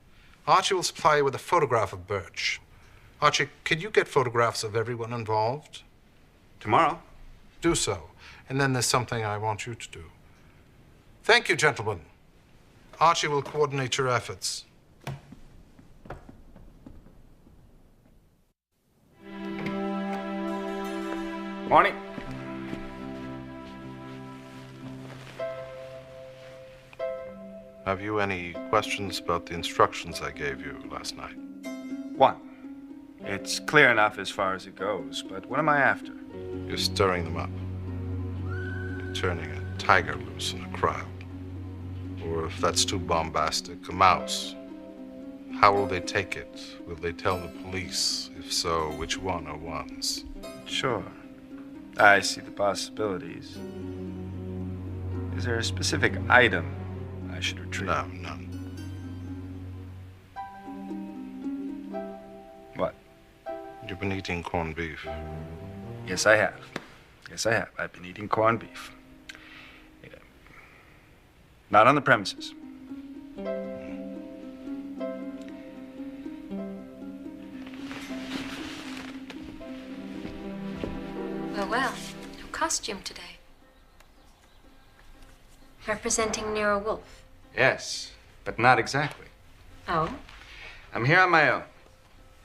Speaker 3: Archie will supply you with a photograph of Birch. Archie, could you get photographs of everyone involved?
Speaker 1: Tomorrow.
Speaker 3: Do so. And then there's something I want you to do. Thank you, gentlemen. Archie will coordinate your efforts.
Speaker 1: Morning.
Speaker 3: Have you any questions about the instructions I gave you last night?
Speaker 1: One. It's clear enough as far as it goes, but what am I after?
Speaker 3: You're stirring them up. You're turning a tiger loose in a crowd. Or if that's too bombastic, a mouse. How will they take it? Will they tell the police? If so, which one are ones?
Speaker 1: Sure. I see the possibilities. Is there a specific item I should retrieve?
Speaker 3: No, none.
Speaker 1: What?
Speaker 3: You've been eating corned beef.
Speaker 1: Yes, I have. Yes, I have. I've been eating corned beef. Yeah. Not on the premises.
Speaker 14: Well, no costume today. Representing Nero Wolfe.
Speaker 1: Yes, but not exactly.
Speaker 14: Oh?
Speaker 1: I'm here on my own.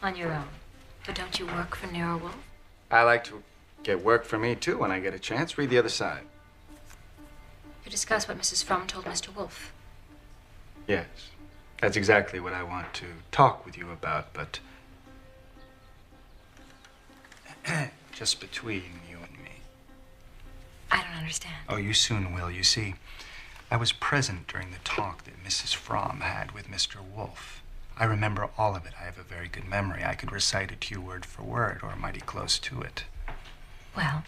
Speaker 14: On your own. But don't you work for Nero Wolfe?
Speaker 1: I like to get work for me, too, when I get a chance. Read the other side.
Speaker 14: You discuss what Mrs. Fromm told Mr. Wolfe.
Speaker 1: Yes. That's exactly what I want to talk with you about, but just between you and me.
Speaker 14: I don't understand.
Speaker 6: Oh, you soon will. You see, I was present during the talk that Mrs. Fromm had with Mr. Wolfe. I remember all of it. I have a very good memory. I could recite it to you word for word, or mighty close to it.
Speaker 14: Well?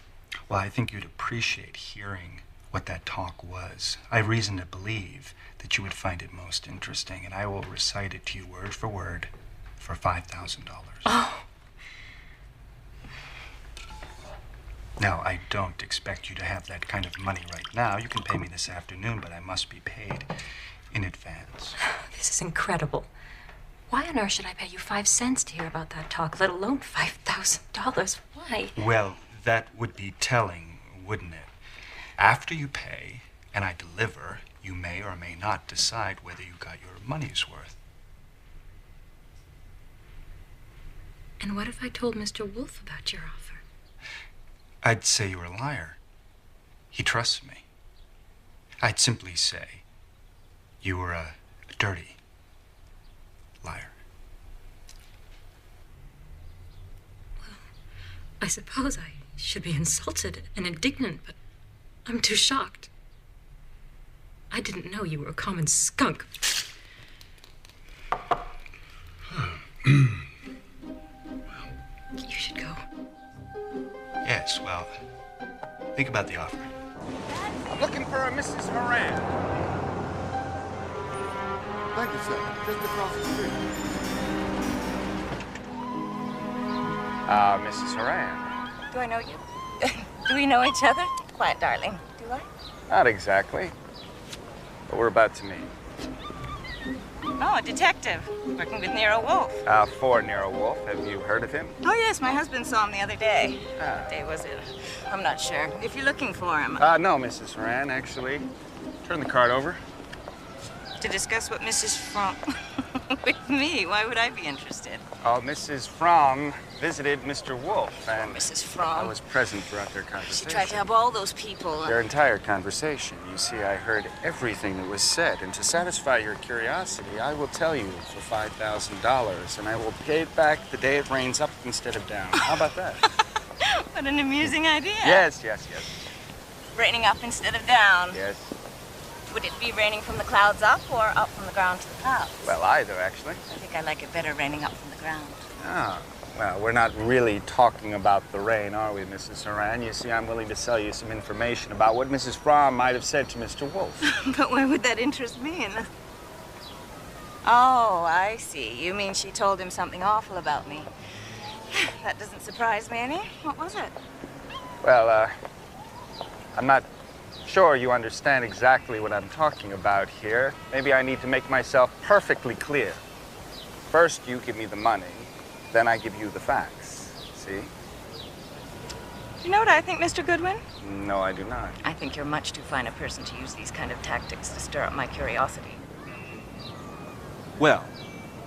Speaker 6: Well, I think you'd appreciate hearing what that talk was. I have reason to believe that you would find it most interesting, and I will recite it to you word for word for $5,000.
Speaker 14: Oh!
Speaker 6: Now, I don't expect you to have that kind of money right now. You can pay me this afternoon, but I must be paid in advance.
Speaker 14: This is incredible. Why on earth should I pay you 5 cents to hear about that talk, let alone $5,000? Why?
Speaker 6: Well, that would be telling, wouldn't it? After you pay and I deliver, you may or may not decide whether you got your money's worth.
Speaker 14: And what if I told Mr. Wolfe about your offer?
Speaker 6: I'd say you're a liar. He trusts me. I'd simply say you were a dirty liar.
Speaker 14: Well, I suppose I should be insulted and indignant, but I'm too shocked. I didn't know you were a common skunk. You should go.
Speaker 6: Yes, well, think about the offer.
Speaker 1: I'm looking for a Mrs. Moran.
Speaker 17: Thank you, sir. Just across the street.
Speaker 1: Mrs. Horan.
Speaker 18: Do I know you? Do we know each other? Quiet, darling. Do I?
Speaker 1: Not exactly. But we're about to meet.
Speaker 18: Oh, a detective. Working with Nero Wolfe.
Speaker 1: For Nero Wolfe. Have you heard of him?
Speaker 18: Oh, yes. My husband saw him the other day.
Speaker 1: Ah.
Speaker 18: What day was it? I'm not sure. If you're looking for him.
Speaker 1: No, Mrs. Horan, actually. Turn the card over.
Speaker 18: To discuss what Mrs. Fromm... with me? Why would I be interested?
Speaker 1: Oh, Mrs. Fromm visited Mr. Wolfe, and
Speaker 18: Mrs. Fromm?
Speaker 1: I was present throughout their conversation.
Speaker 18: She tried to help all those people.
Speaker 1: Their entire conversation. You see, I heard everything that was said, and to satisfy your curiosity, I will tell you for $5,000, and I will pay it back the day it rains up instead of down. How about that?
Speaker 18: What an amusing idea.
Speaker 1: Yes.
Speaker 18: Raining up instead of down.
Speaker 1: Yes.
Speaker 18: Would it be raining from the clouds up or up from the ground to the clouds?
Speaker 1: Well, either, actually.
Speaker 18: I think I like it better raining up from the ground.
Speaker 1: Ah, well, we're not really talking about the rain, are we, Mrs. Horan? You see, I'm willing to sell you some information about what Mrs. Fromm might have said to Mr. Wolfe.
Speaker 18: But why would that interest me? Oh, I see. You mean she told him something awful about me. That doesn't surprise me any. What was it?
Speaker 1: Well, I'm not sure you understand exactly what I'm talking about here. Maybe I need to make myself perfectly clear. First, you give me the money, then I give you the facts. See?
Speaker 18: Do you know what I think, Mr. Goodwin?
Speaker 1: No, I do not.
Speaker 18: I think you're much too fine a person to use these kind of tactics to stir up my curiosity.
Speaker 1: Well,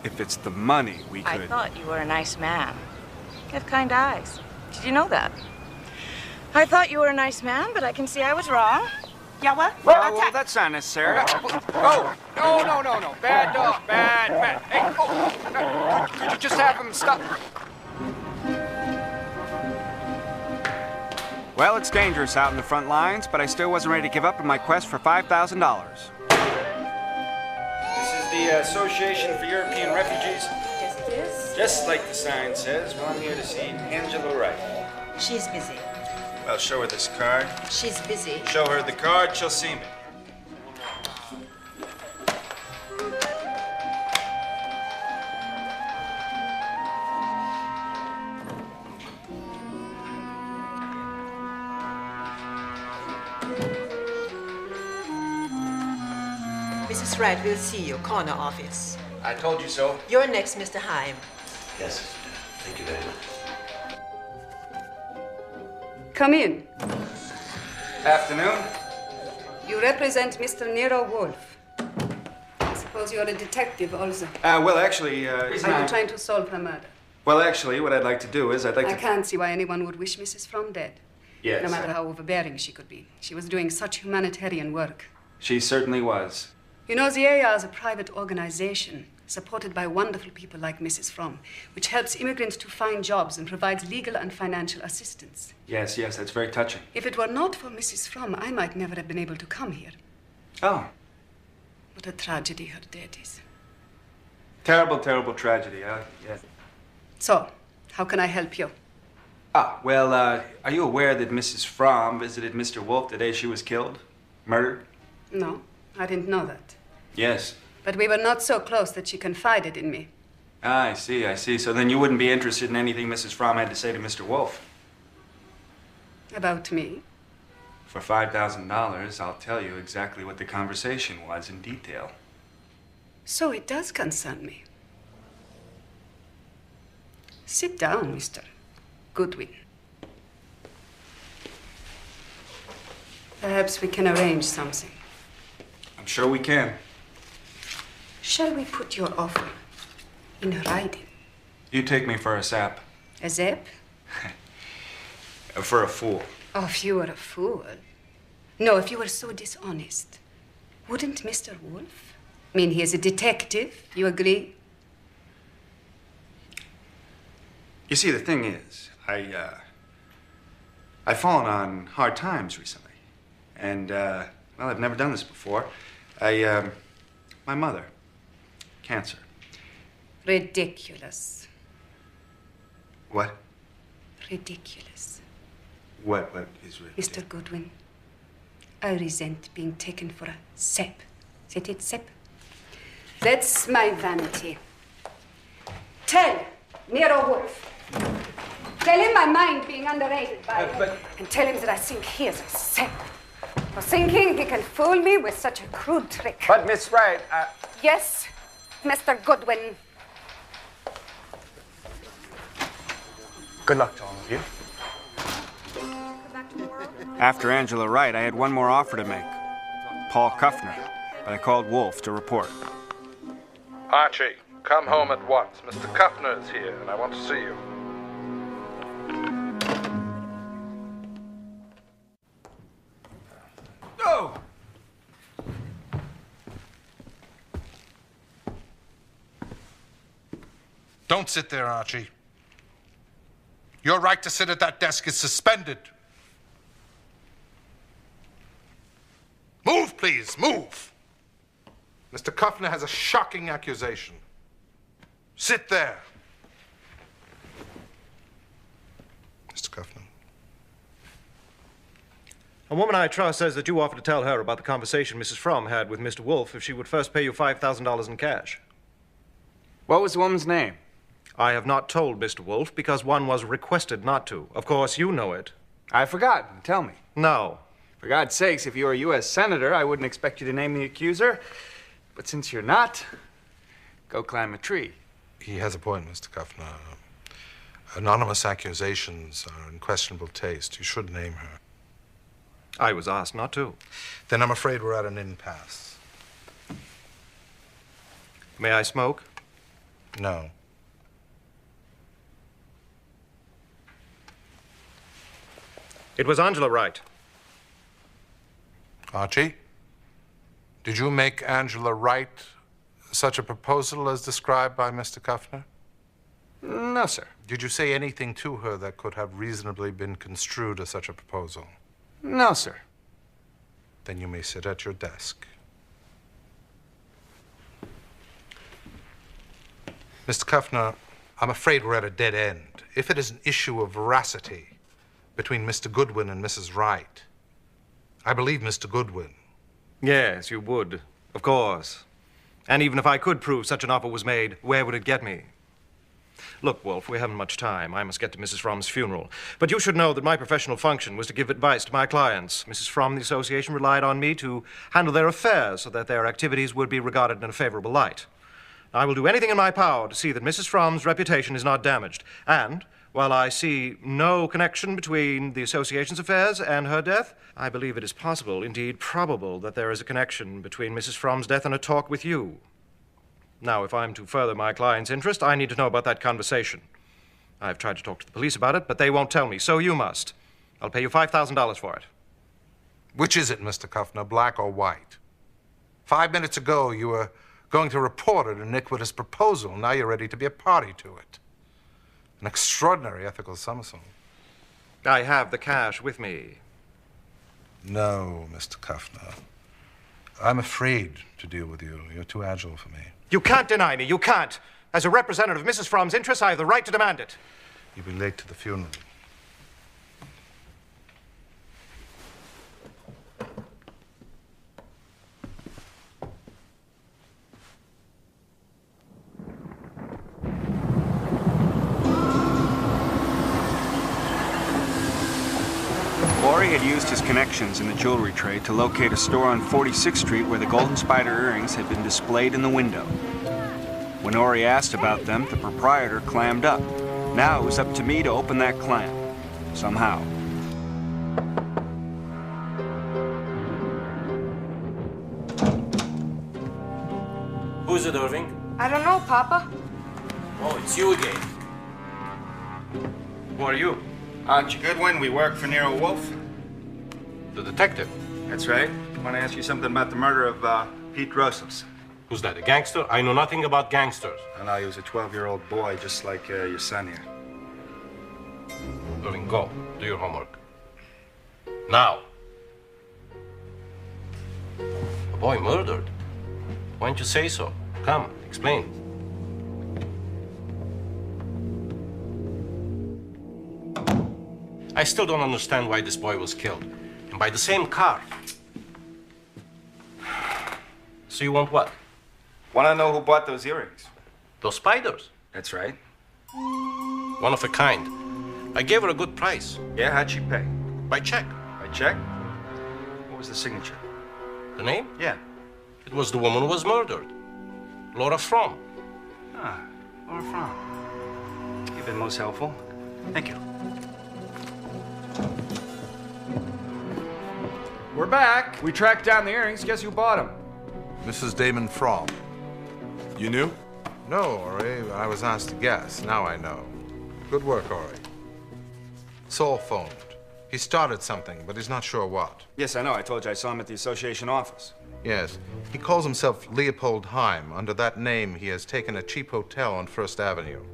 Speaker 1: if it's the money, we could...
Speaker 18: I thought you were a nice man. You have kind eyes. Did you know that? I thought you were a nice man, but I can see I was wrong. Yeah, what?
Speaker 1: Well, that's not necessary. Oh, no. Bad dog. Bad. Hey, could you just have him stop? Well, it's dangerous out in the front lines, but I still wasn't ready to give up on my quest for $5,000. This is the Association for European Refugees.
Speaker 19: Yes, it is.
Speaker 1: Just like the sign says, well, I'm here to see Angela Wright.
Speaker 19: She's busy.
Speaker 1: Well, show her this card.
Speaker 19: She's busy.
Speaker 1: Show her the card, she'll see me.
Speaker 19: Mrs. Wright will see you, corner office.
Speaker 1: I told you so.
Speaker 19: You're next, Mr. Heim.
Speaker 9: Yes, thank you very much.
Speaker 20: Come in.
Speaker 1: Afternoon.
Speaker 20: You represent Mr. Nero Wolfe. I suppose you're a detective also.
Speaker 1: Well, actually,
Speaker 20: Are you trying to solve her murder?
Speaker 1: Well, actually, what I'd like to do is I'd like
Speaker 20: I
Speaker 1: to...
Speaker 20: can't see why anyone would wish Mrs. Fromm dead.
Speaker 1: Yes.
Speaker 20: No matter how overbearing she could be. She was doing such humanitarian work.
Speaker 1: She certainly was.
Speaker 20: You know, the AA is a private organization supported by wonderful people like Mrs. Fromm, which helps immigrants to find jobs and provides legal and financial assistance.
Speaker 1: Yes, that's very touching.
Speaker 20: If it were not for Mrs. Fromm, I might never have been able to come here.
Speaker 1: Oh.
Speaker 20: What a tragedy her death is.
Speaker 1: Terrible, terrible tragedy, yes.
Speaker 20: So, how can I help you?
Speaker 1: Well, are you aware that Mrs. Fromm visited Mr. Wolfe the day she was killed? Murdered?
Speaker 20: No, I didn't know that.
Speaker 1: Yes.
Speaker 20: But we were not so close that she confided in me.
Speaker 1: I see. So then you wouldn't be interested in anything Mrs. Fromm had to say to Mr. Wolfe?
Speaker 20: About me?
Speaker 1: For $5,000, I'll tell you exactly what the conversation was in detail.
Speaker 20: So it does concern me. Sit down, Mr. Goodwin. Perhaps we can arrange something.
Speaker 1: I'm sure we can.
Speaker 20: Shall we put your offer in writing?
Speaker 1: You take me for a sap.
Speaker 20: A zap?
Speaker 1: For a fool.
Speaker 20: Oh, if you were a fool. No, if you were so dishonest. Wouldn't Mr. Wolfe? I mean, he is a detective. You agree?
Speaker 1: You see, the thing is, I've fallen on hard times recently. And, well, I've never done this before. My mother, cancer.
Speaker 20: Ridiculous.
Speaker 1: What?
Speaker 20: Ridiculous.
Speaker 1: What is ridiculous?
Speaker 20: Mr. Goodwin, I resent being taken for a sap. Is it sap? That's my vanity. Tell Nero Wolfe. Tell him my mind being underrated by him. And tell him that I think he is a sap. For thinking he can fool me with such a crude trick.
Speaker 1: But, Miss Wright,
Speaker 20: Yes, Mr. Goodwin.
Speaker 1: Good luck to all of you. After Angela Wright, I had one more offer to make. Paul Kuffner. But I called Wolfe to report.
Speaker 3: Archie, come home at once. Mr. Kuffner is here, and I want to see you.
Speaker 1: Oh!
Speaker 3: Don't sit there, Archie. Your right to sit at that desk is suspended. Move, please, move. Mr. Kuffner has a shocking accusation. Sit there. Mr. Kuffner.
Speaker 15: A woman I trust says that you offered to tell her about the conversation Mrs. Fromm had with Mr. Wolfe if she would first pay you $5,000 in cash.
Speaker 1: What was the woman's name?
Speaker 15: I have not told Mr. Wolfe because one was requested not to. Of course, you know it.
Speaker 1: I've forgotten. Tell me.
Speaker 15: No.
Speaker 1: For God's sakes, if you were a U.S. Senator, I wouldn't expect you to name the accuser. But since you're not, go climb a tree.
Speaker 3: He has a point, Mr. Kuffner. Anonymous accusations are in questionable taste. You should name her.
Speaker 15: I was asked not to.
Speaker 3: Then I'm afraid we're at an impasse.
Speaker 15: May I smoke?
Speaker 3: No.
Speaker 15: It was Angela Wright.
Speaker 3: Archie, did you make Angela Wright such a proposal as described by Mr. Kuffner?
Speaker 1: No, sir.
Speaker 3: Did you say anything to her that could have reasonably been construed as such a proposal?
Speaker 1: No, sir.
Speaker 3: Then you may sit at your desk. Mr. Kuffner, I'm afraid we're at a dead end. If it is an issue of veracity between Mr. Goodwin and Mrs. Wright, I believe Mr. Goodwin.
Speaker 15: Yes, you would. Of course. And even if I could prove such an offer was made, where would it get me? Look, Wolfe, we haven't much time. I must get to Mrs. Fromm's funeral. But you should know that my professional function was to give advice to my clients. Mrs. Fromm and the association relied on me to handle their affairs so that their activities would be regarded in a favorable light. I will do anything in my power to see that Mrs. Fromm's reputation is not damaged. And, while I see no connection between the association's affairs and her death, I believe it is possible, indeed probable, that there is a connection between Mrs. Fromm's death and a talk with you. Now, if I'm to further my client's interest, I need to know about that conversation. I've tried to talk to the police about it, but they won't tell me, so you must. I'll pay you $5,000 for it.
Speaker 3: Which is it, Mr. Kuffner, black or white? 5 minutes ago, you were going to report an iniquitous proposal. Now you're ready to be a party to it. An extraordinary ethical somersault.
Speaker 15: I have the cash with me.
Speaker 3: No, Mr. Kuffner. I'm afraid to deal with you. You're too agile for me.
Speaker 15: You can't deny me. You can't. As a representative of Mrs. Fromm's interests, I have the right to demand it.
Speaker 3: You'll be late to the funeral.
Speaker 1: Maury had used his connections in the jewelry trade to locate a store on 46th Street where the Golden Spider earrings had been displayed in the window. When Maury asked about them, the proprietor clammed up. Now it was up to me to open that clam. Somehow.
Speaker 21: Who's it, Irving?
Speaker 7: I don't know, Papa.
Speaker 21: Oh, it's you again.
Speaker 1: Who are you? Archie Goodwin. We work for Nero Wolfe.
Speaker 21: The detective?
Speaker 1: That's right. I want to ask you something about the murder of Pete Rosales.
Speaker 21: Who's that, a gangster? I know nothing about gangsters.
Speaker 1: I know he was a 12-year-old boy, just like your son here.
Speaker 21: Irving, go. Do your homework. Now. A boy murdered? Why didn't you say so? Come, explain. I still don't understand why this boy was killed. And by the same car. So you want what?
Speaker 1: Want to know who bought those earrings?
Speaker 21: Those spiders?
Speaker 1: That's right.
Speaker 21: One of a kind. I gave her a good price.
Speaker 1: Yeah, how'd she pay?
Speaker 21: By check.
Speaker 1: By check? What was the signature?
Speaker 21: The name?
Speaker 1: Yeah.
Speaker 21: It was the woman who was murdered. Laura Fromm.
Speaker 1: Ah, Laura Fromm. You've been most helpful. Thank you. We're back. We tracked down the earrings. Guess who bought them?
Speaker 3: Mrs. Damon Fromm.
Speaker 16: You knew?
Speaker 3: No, Ori. I was asked to guess. Now I know. Good work, Ori. Saul phoned. He started something, but he's not sure what.
Speaker 1: Yes, I know. I told you I saw him at the association office.
Speaker 3: Yes. He calls himself Leopold Heim. Under that name, he has taken a cheap hotel on First Avenue.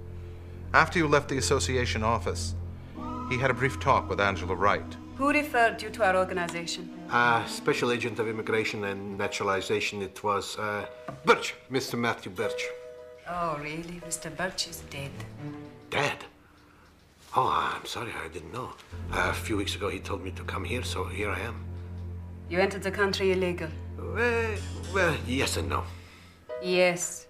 Speaker 3: After you left the association office, he had a brief talk with Angela Wright.
Speaker 20: Who referred you to our organization?
Speaker 22: Special Agent of Immigration and Naturalization. It was Birch, Mr. Matthew Birch.
Speaker 20: Oh, really? Mr. Birch is dead.
Speaker 22: Dead? Oh, I'm sorry, I didn't know. A few weeks ago, he told me to come here, so here I am.
Speaker 20: You entered the country illegal?
Speaker 22: Well, yes and no.
Speaker 20: Yes.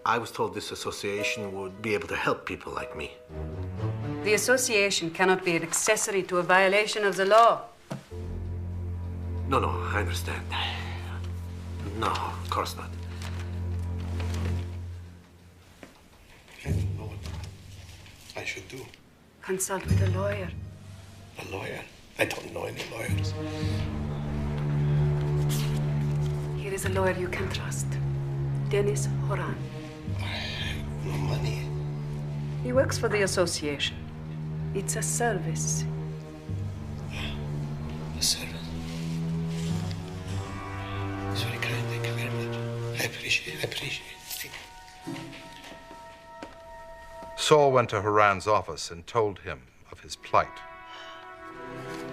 Speaker 22: I was told this association would be able to help people like me.
Speaker 20: The association cannot be an accessory to a violation of the law.
Speaker 22: No, I understand. No, of course not.
Speaker 23: I don't know what I should do.
Speaker 20: Consult with a lawyer.
Speaker 23: A lawyer? I don't know any lawyers.
Speaker 20: Here is a lawyer you can trust. Dennis Horan.
Speaker 23: I have no money.
Speaker 20: He works for the association. It's a service.
Speaker 23: A service? It's very kind. Thank you very much. I appreciate it.
Speaker 3: Saul went to Haran's office and told him of his plight.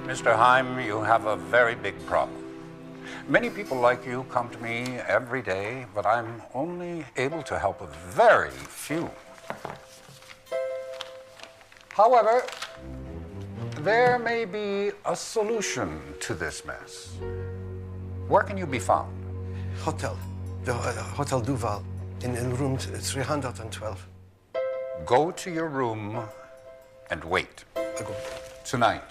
Speaker 12: Mr. Heim, you have a very big problem. Many people like you come to me every day, but I'm only able to help a very few. However, there may be a solution to this mess. Where can you be found?
Speaker 22: Hotel. The Hotel Duval in room 312.
Speaker 12: Go to your room and wait. Tonight.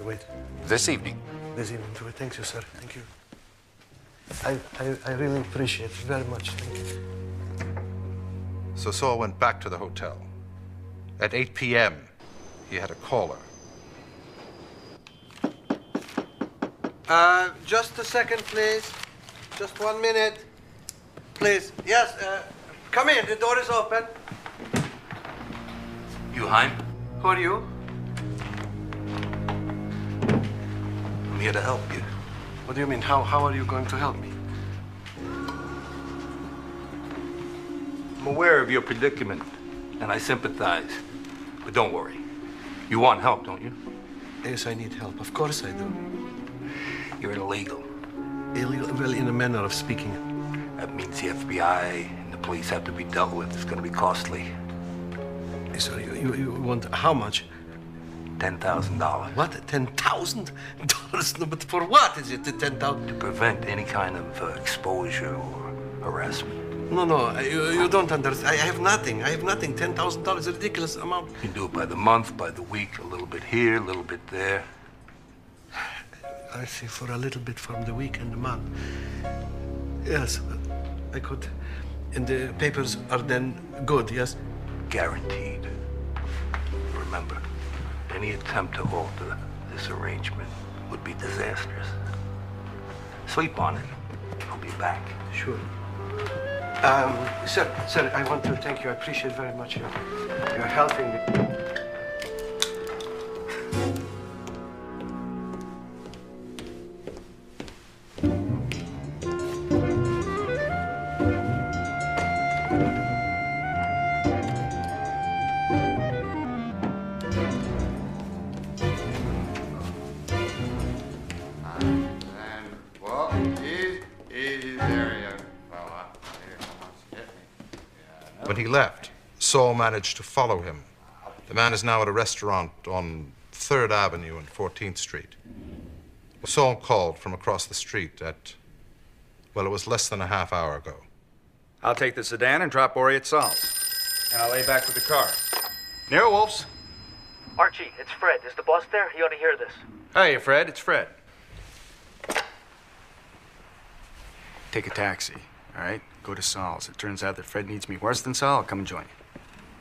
Speaker 22: Wait.
Speaker 12: This evening.
Speaker 22: This evening. Thank you, sir. Thank you. I really appreciate it very much. Thank you.
Speaker 3: So Saul went back to the hotel. At 8 p.m., he had a caller.
Speaker 15: Just a second, please. Just 1 minute. Please. Yes, come in. The door is open.
Speaker 22: You Heim?
Speaker 15: Who are you?
Speaker 22: I'm here to help you. What do you mean? How are you going to help me?
Speaker 5: I'm aware of your predicament, and I sympathize. But don't worry. You want help, don't you?
Speaker 22: Yes, I need help. Of course I do.
Speaker 5: You're illegal.
Speaker 22: Illegal? Well, in a manner of speaking.
Speaker 5: That means the FBI and the police have to be dealt with. It's going to be costly.
Speaker 22: So you want how much?
Speaker 5: $10,000.
Speaker 22: What? $10,000? No, but for what is it, the $10,000?
Speaker 5: To prevent any kind of exposure or harassment.
Speaker 22: No, you don't understand. I have nothing. $10,000 is a ridiculous amount.
Speaker 5: You can do it by the month, by the week, a little bit here, a little bit there.
Speaker 22: I see, for a little bit from the week and the month. Yes, I could. And the papers are then good, yes?
Speaker 5: Guaranteed. Remember, any attempt to alter this arrangement would be disastrous. Sleep on it. I'll be back.
Speaker 22: Sure. Sir, I want to thank you. I appreciate very much your helping me.
Speaker 3: When he left, Saul managed to follow him. The man is now at a restaurant on 3rd Avenue and 14th Street. Saul called from across the street at, well, it was less than a half hour ago.
Speaker 1: I'll take the sedan and drop Maury at Saul's. And I'll lay back with the car. Nero Wolfe's.
Speaker 8: Archie, it's Fred. Is the boss there? He ought to hear this.
Speaker 1: Hey, Fred, it's Fred. Take a taxi, all right? Go to Saul's. It turns out that Fred needs me worse than Saul. I'll come and join you.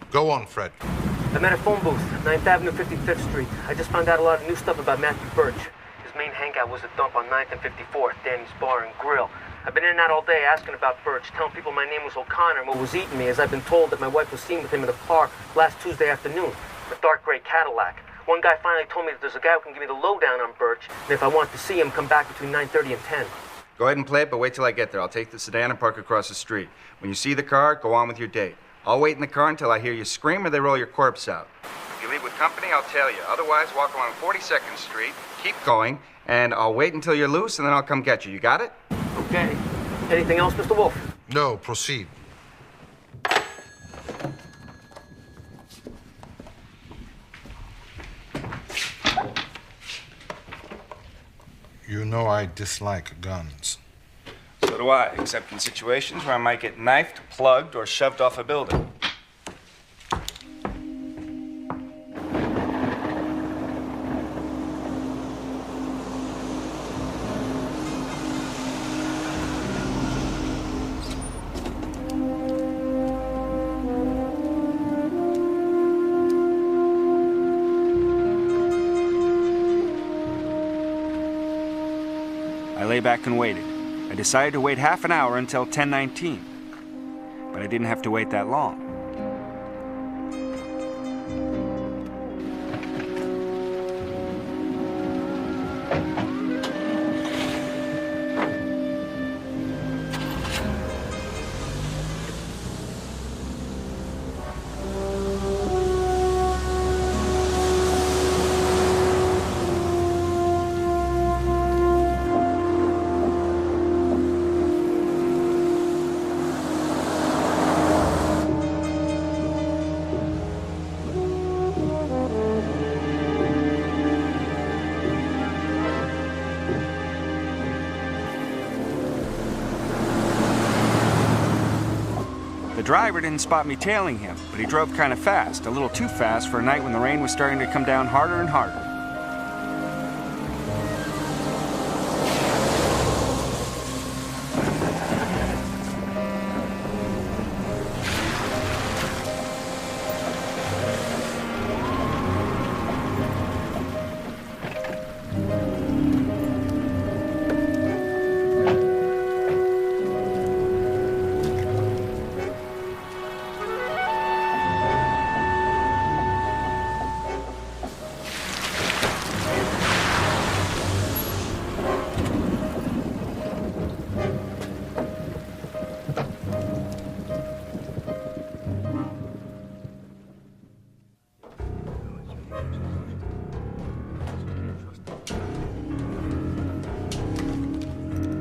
Speaker 3: Go on, Fred.
Speaker 8: I'm at a phone booth, 9th Avenue, 55th Street. I just found out a lot of new stuff about Matthew Birch. His main hangout was a dump on 9th and 54th, Danny's Bar and Grill. I've been in and out all day asking about Birch, telling people my name was O'Connor and what was eating me, as I've been told that my wife was seen with him in a car last Tuesday afternoon, a dark gray Cadillac. One guy finally told me that there's a guy who can give me the lowdown on Birch, and if I want to see him, come back between 9:30 and 10.
Speaker 1: Go ahead and play it, but wait till I get there. I'll take the sedan and park across the street. When you see the car, go on with your date. I'll wait in the car until I hear you scream or they roll your corpse out. If you leave with company, I'll tell you. Otherwise, walk along 42nd Street, keep going, and I'll wait until you're loose, and then I'll come get you. You got it?
Speaker 8: Okay. Anything else, Mr. Wolfe?
Speaker 3: No, proceed. You know I dislike guns.
Speaker 1: So do I, except in situations where I might get knifed, plugged, or shoved off a building. I lay back and waited. I decided to wait half an hour until 10:19, but I didn't have to wait that long. driver didn't spot me tailing him, but he drove kind of fast, a little too fast for a night when the rain was starting to come down harder and harder.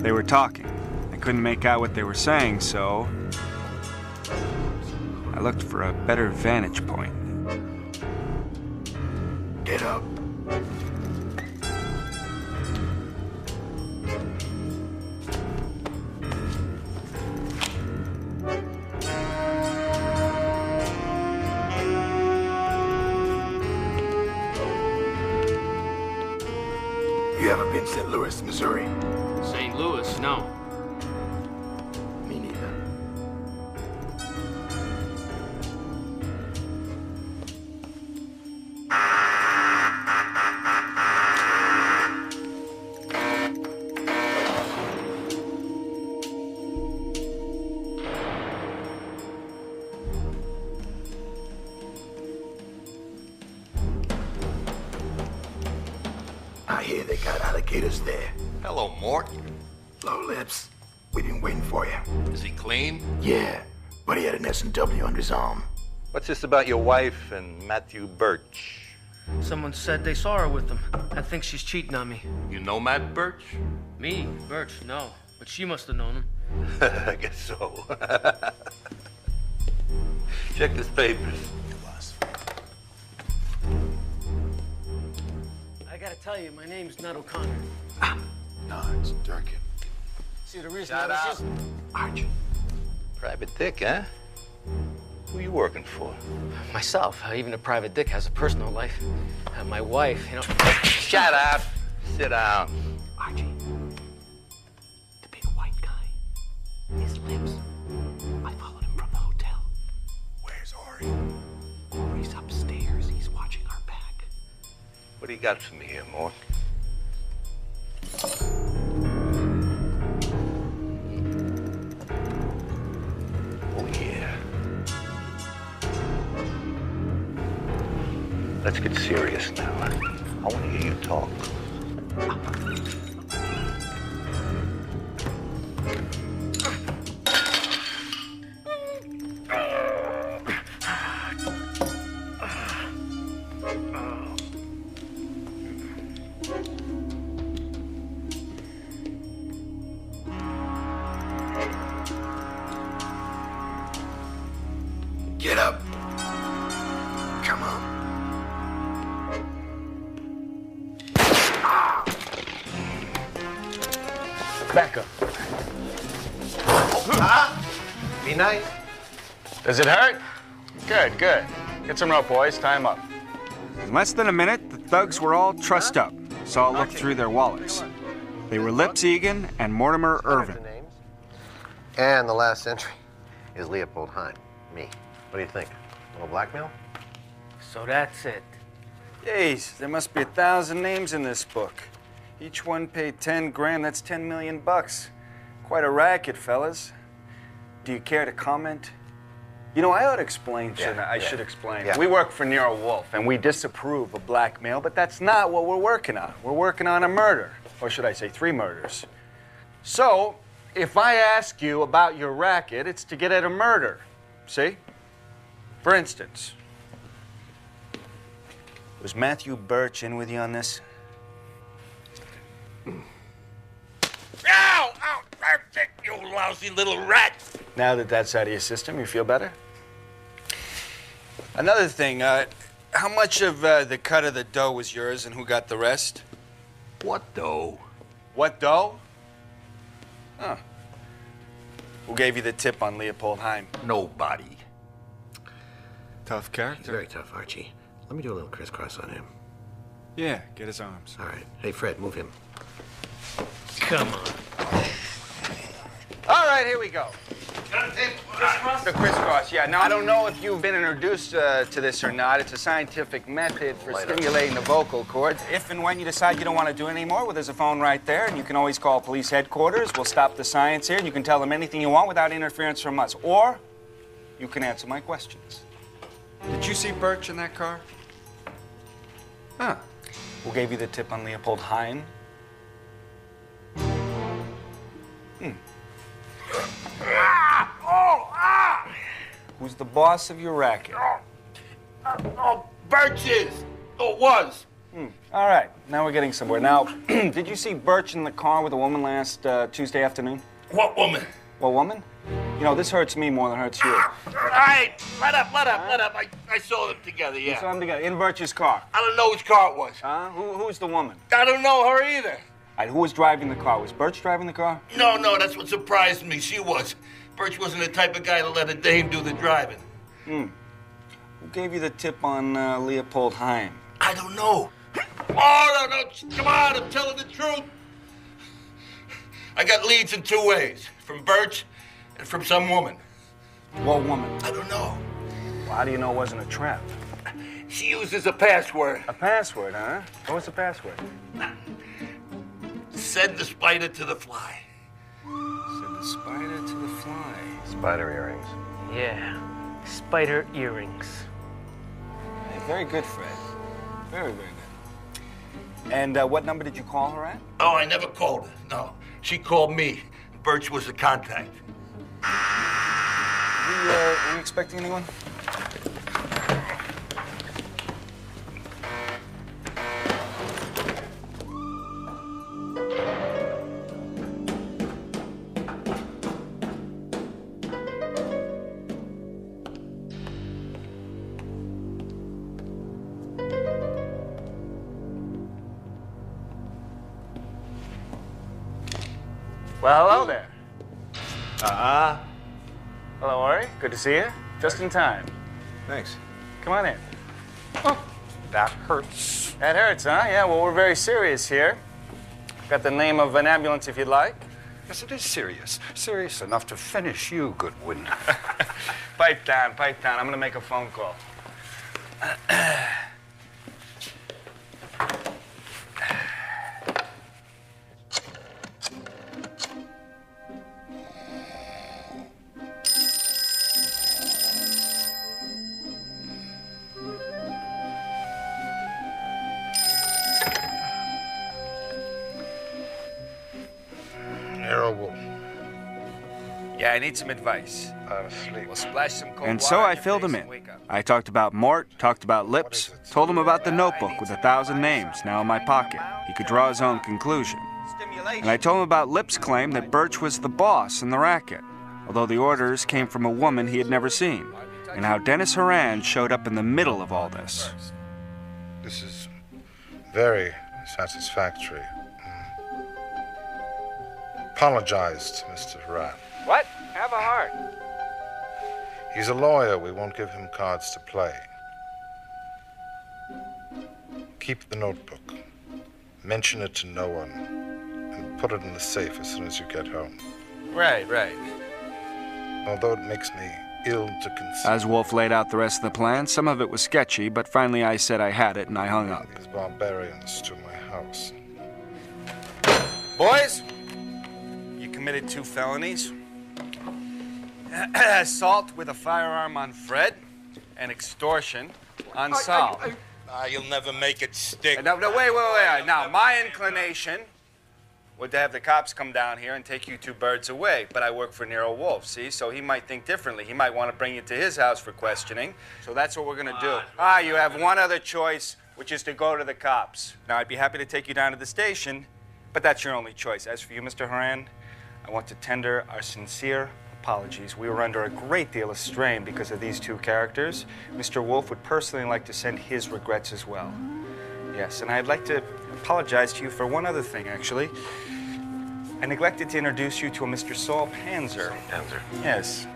Speaker 1: They were talking. I couldn't make out what they were saying, so I looked for a better vantage point.
Speaker 10: Get up. You ever been to St. Louis, Missouri?
Speaker 8: St. Louis, no.
Speaker 10: Me neither. I hear they got alligators there.
Speaker 12: Hello, Mort.
Speaker 10: Low lips. We've been waiting for you.
Speaker 12: Is he clean?
Speaker 10: Yeah, but he had an S&W under his arm.
Speaker 5: What's this about your wife and Matthew Birch?
Speaker 8: Someone said they saw her with him. I think she's cheating on me.
Speaker 5: You know Matt Birch?
Speaker 8: Me? Birch? No. But she must have known him.
Speaker 5: I guess so. Check his papers.
Speaker 8: I gotta tell you, my name's not O'Connor.
Speaker 10: No, it's Durkin.
Speaker 8: See, the reason
Speaker 5: Shut
Speaker 8: I
Speaker 5: up.
Speaker 8: was just...
Speaker 10: Archie.
Speaker 5: Private dick, huh? Who you working for?
Speaker 8: Myself. Even a private dick has a personal life. My wife, you know...
Speaker 5: Shut up. Sit down.
Speaker 10: Archie. The big white guy. His lips. I followed him from the hotel. Where's Ori? Ori's upstairs. He's watching our back.
Speaker 5: What do you got for me here, Mort? Oh, yeah. Let's get serious now. I want to hear you talk.
Speaker 10: Get up. Come on.
Speaker 1: Back up.
Speaker 15: Be nice.
Speaker 1: Does it hurt? Good, good. Get some rope, boys. Tie them up. In less than a minute, the thugs were all trussed up. Saul looked through their wallets. They were Lips Egan and Mortimer Irvin.
Speaker 4: And the last entry is Leopold Hine, me. What do you think? A little blackmail?
Speaker 8: So that's it.
Speaker 1: Jeez, there must be 1,000 names in this book. Each one paid 10 grand. That's 10 million bucks. Quite a racket, fellas. Do you care to comment? You know, I ought to explain, shouldn't I? I should explain.
Speaker 4: Yeah.
Speaker 1: We work for Nero Wolfe, and we disapprove of blackmail, but that's not what we're working on. We're working on a murder, or should I say 3 murders. So, if I ask you about your racket, it's to get at a murder. See? For instance, was Matthew Birch in with you on this?
Speaker 5: Ow! Ow! You lousy little rat!
Speaker 1: Now that that's out of your system, you feel better? Another thing, how much of the cut of the dough was yours and who got the rest?
Speaker 5: What dough?
Speaker 1: What dough? Huh. Who gave you the tip on Leopold Heim?
Speaker 5: Nobody.
Speaker 1: Tough character.
Speaker 4: Very tough, Archie. Let me do a little crisscross on him.
Speaker 1: Yeah, get his arms.
Speaker 4: All right. Hey, Fred, move him.
Speaker 8: Come on.
Speaker 1: All right, here we go. The crisscross, yeah. Now, I don't know if you've been introduced to this or not. It's a scientific method for stimulating the vocal cords. If and when you decide you don't want to do it anymore, well, there's a phone right there, and you can always call police headquarters. We'll stop the science here, and you can tell them anything you want without interference from us. Or you can answer my questions. Did you see Birch in that car? Huh. Who gave you the tip on Leopold Heim? Who's the boss of your racket?
Speaker 5: Birch is. Oh, was.
Speaker 1: All right, now we're getting somewhere. Now, did you see Birch in the car with a woman last Tuesday afternoon?
Speaker 5: What woman?
Speaker 1: What woman? You know, this hurts me more than it hurts you.
Speaker 5: All right, let up. I saw them together, yeah.
Speaker 1: You saw them together in Birch's car?
Speaker 5: I don't know whose car it was.
Speaker 1: Who's the woman?
Speaker 5: I don't know her either.
Speaker 1: All right, who was driving the car? Was Birch driving the car?
Speaker 5: No, that's what surprised me. She was. Birch wasn't the type of guy to let a dame do the driving.
Speaker 1: Who gave you the tip on Leopold Heim?
Speaker 5: I don't know. Oh, no, come on, I'm telling the truth. I got leads in two ways, from Birch and from some woman.
Speaker 1: What woman?
Speaker 5: I don't know.
Speaker 1: Well, how do you know it wasn't a trap?
Speaker 5: She uses a password.
Speaker 1: A password, huh? What was the password?
Speaker 5: Send the spider to the fly.
Speaker 1: Send the spider to the fly.
Speaker 4: Spider earrings.
Speaker 8: Yeah, spider earrings.
Speaker 1: Hey, very good, Fred. Very, very good. And what number did you call her at?
Speaker 5: Oh, I never called her. No, she called me. Birch was the contact.
Speaker 1: Were we expecting anyone? Well, hello there. Hello, Maury. Good to see you. Just in time.
Speaker 16: Thanks.
Speaker 1: Come on in.
Speaker 12: Oh, that hurts.
Speaker 1: That hurts, huh? Yeah, well, we're very serious here. Got the name of an ambulance if you'd like.
Speaker 12: Yes, it is serious. Serious enough to finish you, Goodwin.
Speaker 1: Pipe down, pipe down. I'm going to make a phone call.
Speaker 3: Nero Wolfe.
Speaker 1: Yeah, I need some advice.
Speaker 3: I'm asleep.
Speaker 1: We'll splash some cold
Speaker 2: And
Speaker 1: water
Speaker 2: so
Speaker 1: on
Speaker 2: I
Speaker 1: your
Speaker 2: filled
Speaker 1: face
Speaker 2: him
Speaker 1: and
Speaker 2: in.
Speaker 1: wake up.
Speaker 2: I talked about Mort, talked about Lips, told him about the notebook with 1,000 names now in my pocket. He could draw his own conclusion. And I told him about Lips' claim that Birch was the boss in the racket, although the orders came from a woman he had never seen, and how Dennis Horan showed up in the middle of all this.
Speaker 3: This is very satisfactory. Apologize to Mr. Horan.
Speaker 1: What? Have a heart.
Speaker 3: He's a lawyer. We won't give him cards to play. Keep the notebook. Mention it to no one. And put it in the safe as soon as you get home.
Speaker 1: Right.
Speaker 3: Although it makes me ill to conceive.
Speaker 2: As Wolfe laid out the rest of the plan, some of it was sketchy, but finally I said I had it and I hung up.
Speaker 3: These barbarians to my house.
Speaker 1: Boys, you committed 2 felonies. Assault with a firearm on Fred and extortion on Sal.
Speaker 5: You'll never make it stick.
Speaker 1: No, wait. Now, my inclination would to have the cops come down here and take you 2 birds away. But I work for Nero Wolfe, see? So he might think differently. He might want to bring you to his house for questioning. So that's what we're going to do. You have one other choice, which is to go to the cops. Now, I'd be happy to take you down to the station, but that's your only choice. As for you, Mr. Horan, I want to tender our sincere apologies. We were under a great deal of strain because of these 2 characters. Mr. Wolfe would personally like to send his regrets as well. Yes, and I'd like to apologize to you for one other thing, actually.
Speaker 2: I neglected to introduce you to a Mr. Saul Panzer.
Speaker 5: Panzer?
Speaker 2: Yes.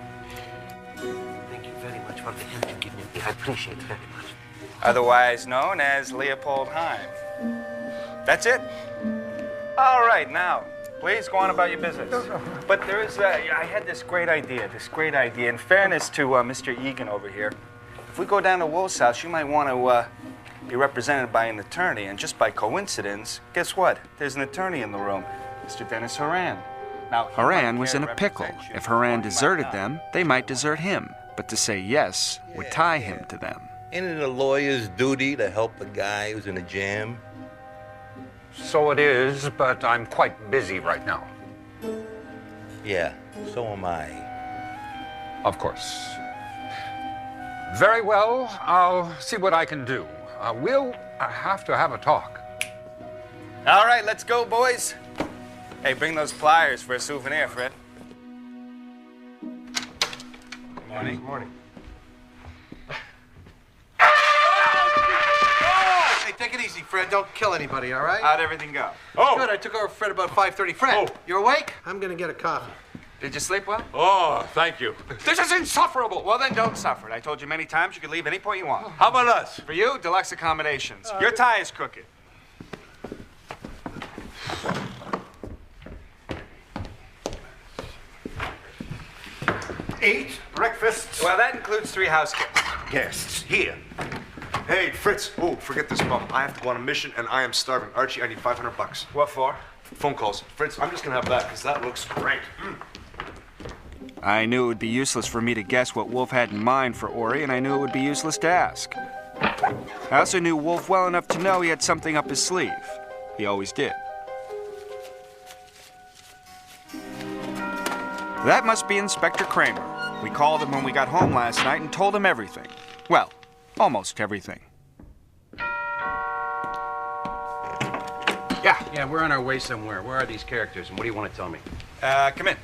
Speaker 5: Thank you very much for the hint you give me. I appreciate it very much.
Speaker 2: Otherwise known as Leopold Heim. That's it? All right, now, please go on about your business. But there is, I had this great idea. In fairness to Mr. Egan over here, if we go down to Wolf's house, you might want to be represented by an attorney. And just by coincidence, guess what? There's an attorney in the room, Mr. Dennis Horan. Now,
Speaker 1: Horan was in a pickle. If Horan deserted them, they might desert him. But to say yes would tie him to them.
Speaker 5: Ain't it a lawyer's duty to help a guy who's in a jam?
Speaker 11: So it is, but I'm quite busy right now.
Speaker 5: Yeah, so am I.
Speaker 11: Of course. Very well, I'll see what I can do. We'll have to have a talk.
Speaker 2: All right, let's go, boys. Hey, bring those pliers for a souvenir, Fred. Good morning.
Speaker 15: Good morning. Hey, take it easy, Fred. Don't kill anybody, all right?
Speaker 2: How'd everything go?
Speaker 15: Oh! Good, I took over Fred about 5:30. Fred, you awake? I'm gonna get a coffee.
Speaker 2: Did you sleep well?
Speaker 11: Oh, thank you. This is insufferable.
Speaker 2: Well, then don't suffer. I told you many times you could leave any point you want.
Speaker 11: How about us?
Speaker 2: For you, deluxe accommodations. Your tie is crooked.
Speaker 23: Eat, breakfast.
Speaker 2: Well, that includes 3 house
Speaker 23: Guests, here. Hey, Fritz. Oh, forget this bum. I have to go on a mission, and I am starving. Archie, I need $500.
Speaker 2: What for?
Speaker 23: Phone calls. Fritz, I'm just gonna have that, because that looks great.
Speaker 1: I knew it would be useless for me to guess what Wolf had in mind for Ori, and I knew it would be useless to ask. I also knew Wolf well enough to know he had something up his sleeve. He always did. That must be Inspector Kramer. We called him when we got home last night and told him everything. Well, almost everything.
Speaker 9: Yeah, we're on our way somewhere. Where are these characters, and what do you want to tell me?
Speaker 2: Come in.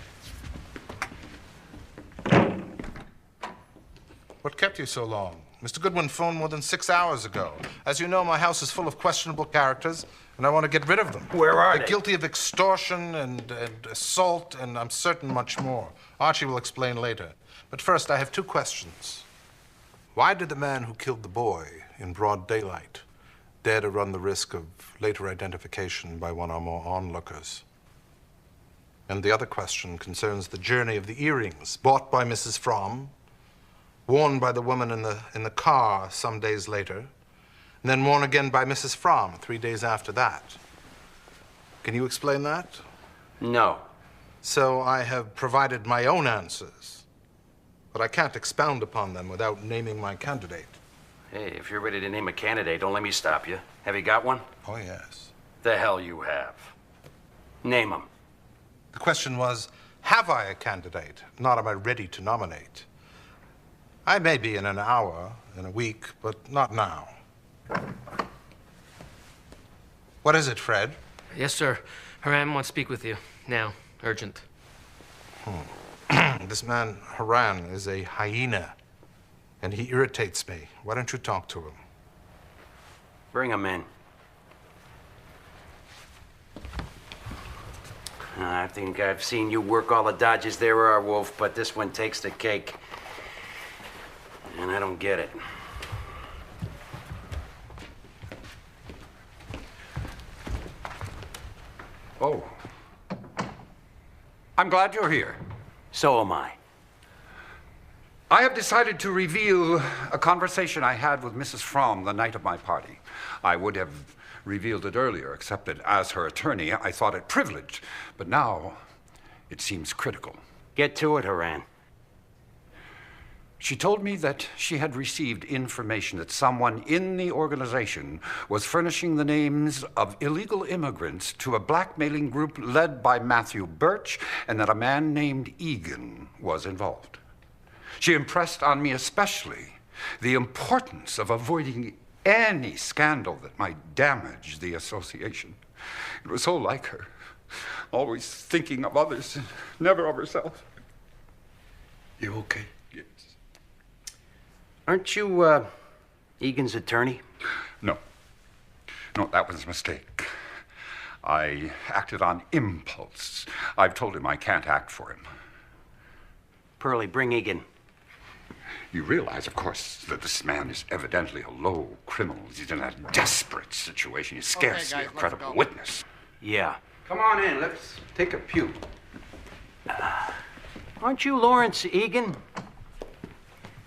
Speaker 3: What kept you so long? Mr. Goodwin phoned more than 6 hours ago. As you know, my house is full of questionable characters, and I want to get rid of them.
Speaker 5: Where are
Speaker 3: They're guilty of extortion and assault, and I'm certain much more. Archie will explain later. But first, I have 2 questions. Why did the man who killed the boy in broad daylight dare to run the risk of later identification by one or more onlookers? And the other question concerns the journey of the earrings bought by Mrs. Fromm, worn by the woman in the car some days later, and then worn again by Mrs. Fromm 3 days after that. Can you explain that?
Speaker 9: No.
Speaker 3: So I have provided my own answers, but I can't expound upon them without naming my candidate.
Speaker 9: Hey, if you're ready to name a candidate, don't let me stop you. Have you got one?
Speaker 3: Oh, yes.
Speaker 9: The hell you have. Name him.
Speaker 3: The question was, have I a candidate? Not am I ready to nominate. I may be in an hour, in a week, but not now. What is it, Fred?
Speaker 8: Yes, sir. Haran wants to speak with you. Now. Urgent.
Speaker 3: This man, Haran, is a hyena, and he irritates me. Why don't you talk to him?
Speaker 9: Bring him in. I think I've seen you work all the dodges there are, Wolf, but this one takes the cake. And I don't get it.
Speaker 11: Oh. I'm glad you're here.
Speaker 9: So am I.
Speaker 11: I have decided to reveal a conversation I had with Mrs. Fromm the night of my party. I would have revealed it earlier, except that as her attorney, I thought it privileged. But now, it seems critical.
Speaker 9: Get to it, Haran.
Speaker 11: She told me that she had received information that someone in the organization was furnishing the names of illegal immigrants to a blackmailing group led by Matthew Birch, and that a man named Egan was involved. She impressed on me especially the importance of avoiding any scandal that might damage the association. It was so like her, always thinking of others, never of herself.
Speaker 23: You okay?
Speaker 11: Yes.
Speaker 9: Aren't you, Egan's attorney?
Speaker 11: No. No, that was a mistake. I acted on impulse. I've told him I can't act for him.
Speaker 9: Pearlie, bring Egan.
Speaker 11: You realize, of course, that this man is evidently a low criminal. He's in a desperate situation. He's scarcely a credible witness.
Speaker 9: Yeah.
Speaker 2: Come on in. Let's take a pew.
Speaker 9: Aren't you Lawrence Egan?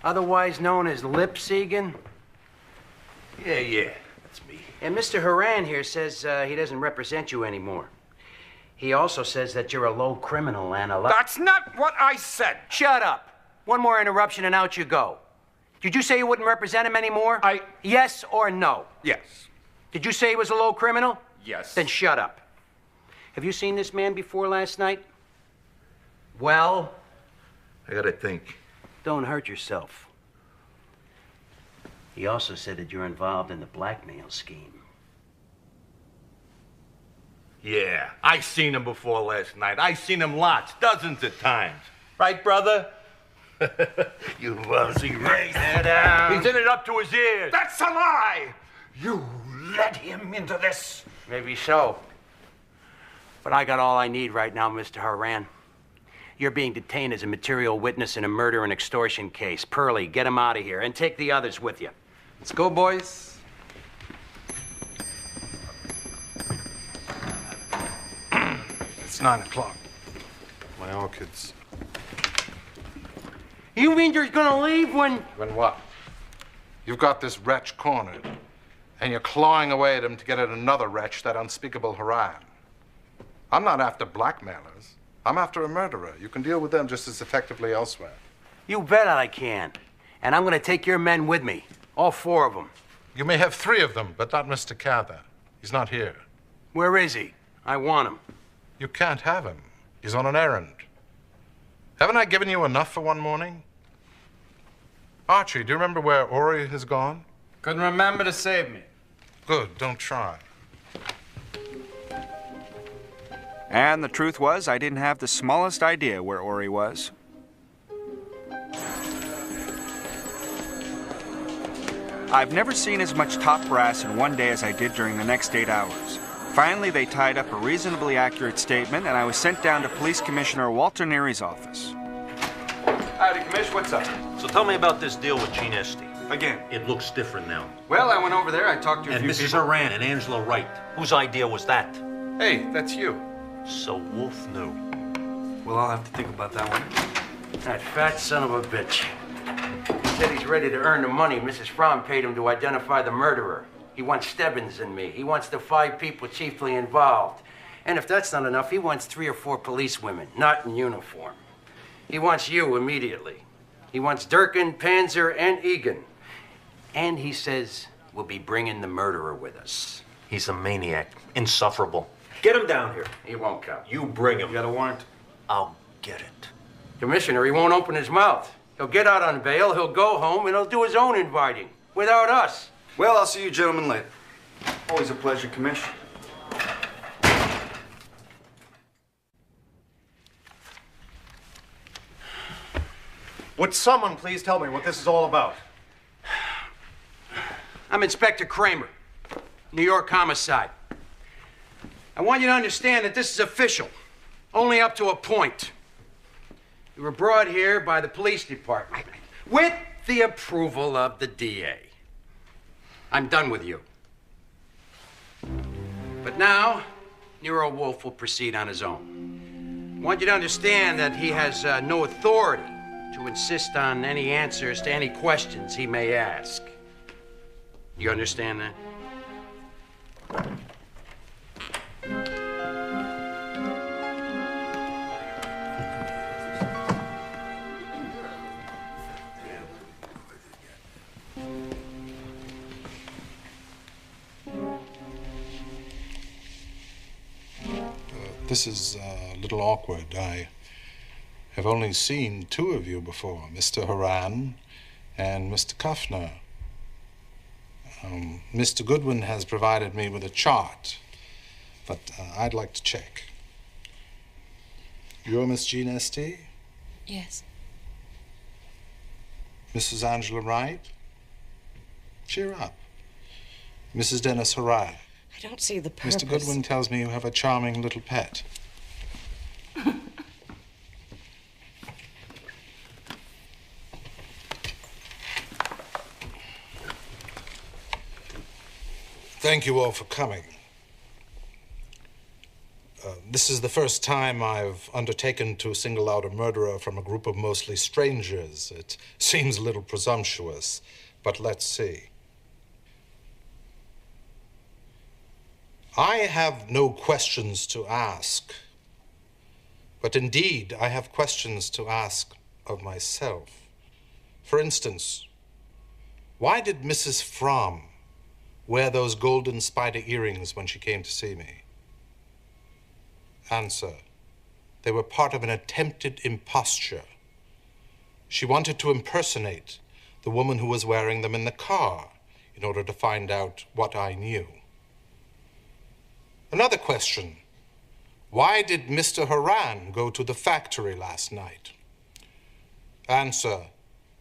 Speaker 9: Otherwise known as Lips Egan?
Speaker 5: Yeah, that's me.
Speaker 9: And Mr. Horan here says he doesn't represent you anymore. He also says that you're a low criminal and a
Speaker 11: That's not what I said.
Speaker 9: Shut up. One more interruption and out you go. Did you say you wouldn't represent him anymore? Yes or no?
Speaker 11: Yes.
Speaker 9: Did you say he was a low criminal?
Speaker 11: Yes.
Speaker 9: Then shut up. Have you seen this man before last night? Well?
Speaker 5: I gotta think.
Speaker 9: Don't hurt yourself. He also said that you're involved in the blackmail scheme.
Speaker 5: Yeah, I seen him before last night. I seen him lots, dozens of times. Right, brother? You lousy race. He's in it up to his ears.
Speaker 11: That's a lie! You led him into this.
Speaker 9: Maybe so. But I got all I need right now, Mr. Horan. You're being detained as a material witness in a murder and extortion case. Pearlie, get him out of here and take the others with you.
Speaker 2: Let's go, boys.
Speaker 3: It's 9 o'clock. My orchids.
Speaker 9: You mean you're gonna leave when...
Speaker 3: When what? You've got this wretch cornered, and you're clawing away at him to get at another wretch, that unspeakable Haran. I'm not after blackmailers. I'm after a murderer. You can deal with them just as effectively elsewhere.
Speaker 9: You bet I can. And I'm gonna take your men with me. All 4 of them.
Speaker 3: You may have 3 of them, but not Mr. Cather. He's not here.
Speaker 9: Where is he? I want him.
Speaker 3: You can't have him. He's on an errand. Haven't I given you enough for one morning? Archie, do you remember where Ori has gone?
Speaker 2: Couldn't remember to save me.
Speaker 3: Good, don't try.
Speaker 2: And the truth was, I didn't have the smallest idea where Ori was. I've never seen as much top brass in one day as I did during the next 8 hours. Finally, they tied up a reasonably accurate statement, and I was sent down to Police Commissioner Walter Neary's office.
Speaker 1: Howdy, Commish, what's up?
Speaker 10: So tell me about this deal with Gene Estee.
Speaker 1: Again.
Speaker 10: It looks different now.
Speaker 1: Well, I went over there, I talked to a
Speaker 10: And
Speaker 1: few
Speaker 10: Mrs.
Speaker 1: people.
Speaker 10: Horan and Angela Wright. Whose idea was that?
Speaker 1: Hey, that's you.
Speaker 10: So Wolfe knew.
Speaker 1: Well, I'll have to think about that one.
Speaker 9: That fat son of a bitch. He said he's ready to earn the money Mrs. Fromm paid him to identify the murderer. He wants Stebbins and me. He wants the 5 people chiefly involved. And if that's not enough, he wants 3 or 4 policewomen, not in uniform. He wants you immediately. He wants Durkin, Panzer, and Egan. And he says we'll be bringing the murderer with us.
Speaker 10: He's a maniac. Insufferable.
Speaker 9: Get him down here. He won't come.
Speaker 10: You bring him.
Speaker 9: You got a warrant?
Speaker 10: I'll get it.
Speaker 9: Commissioner, he won't open his mouth. He'll get out on bail, he'll go home, and he'll do his own inviting. Without us.
Speaker 2: Well, I'll see you gentlemen later. Always a pleasure, Commish.
Speaker 15: Would someone please tell me what this is all about?
Speaker 9: I'm Inspector Kramer, New York Homicide. I want you to understand that this is official, only up to a point. You were brought here by the police department with the approval of the DA. I'm done with you. But now, Nero Wolfe will proceed on his own. I want you to understand that he has no authority to insist on any answers to any questions he may ask. You understand that?
Speaker 3: This is a little awkward. I have only seen 2 of you before, Mr. Horan and Mr. Kuffner. Mr. Goodwin has provided me with a chart, but I'd like to check. You're Miss Jean Estee?
Speaker 7: Yes.
Speaker 3: Mrs. Angela Wright? Cheer up. Mrs. Dennis Harai?
Speaker 18: I don't see the purpose.
Speaker 3: Mr. Goodwin tells me you have a charming little pet. Thank you all for coming. This is the first time I've undertaken to single out a murderer from a group of mostly strangers. It seems a little presumptuous, but let's see. I have no questions to ask, but indeed I have questions to ask of myself. For instance, why did Mrs. Fromm wear those golden spider earrings when she came to see me? Answer: they were part of an attempted imposture. She wanted to impersonate the woman who was wearing them in the car in order to find out what I knew. Another question: why did Mr. Horan go to the factory last night? Answer: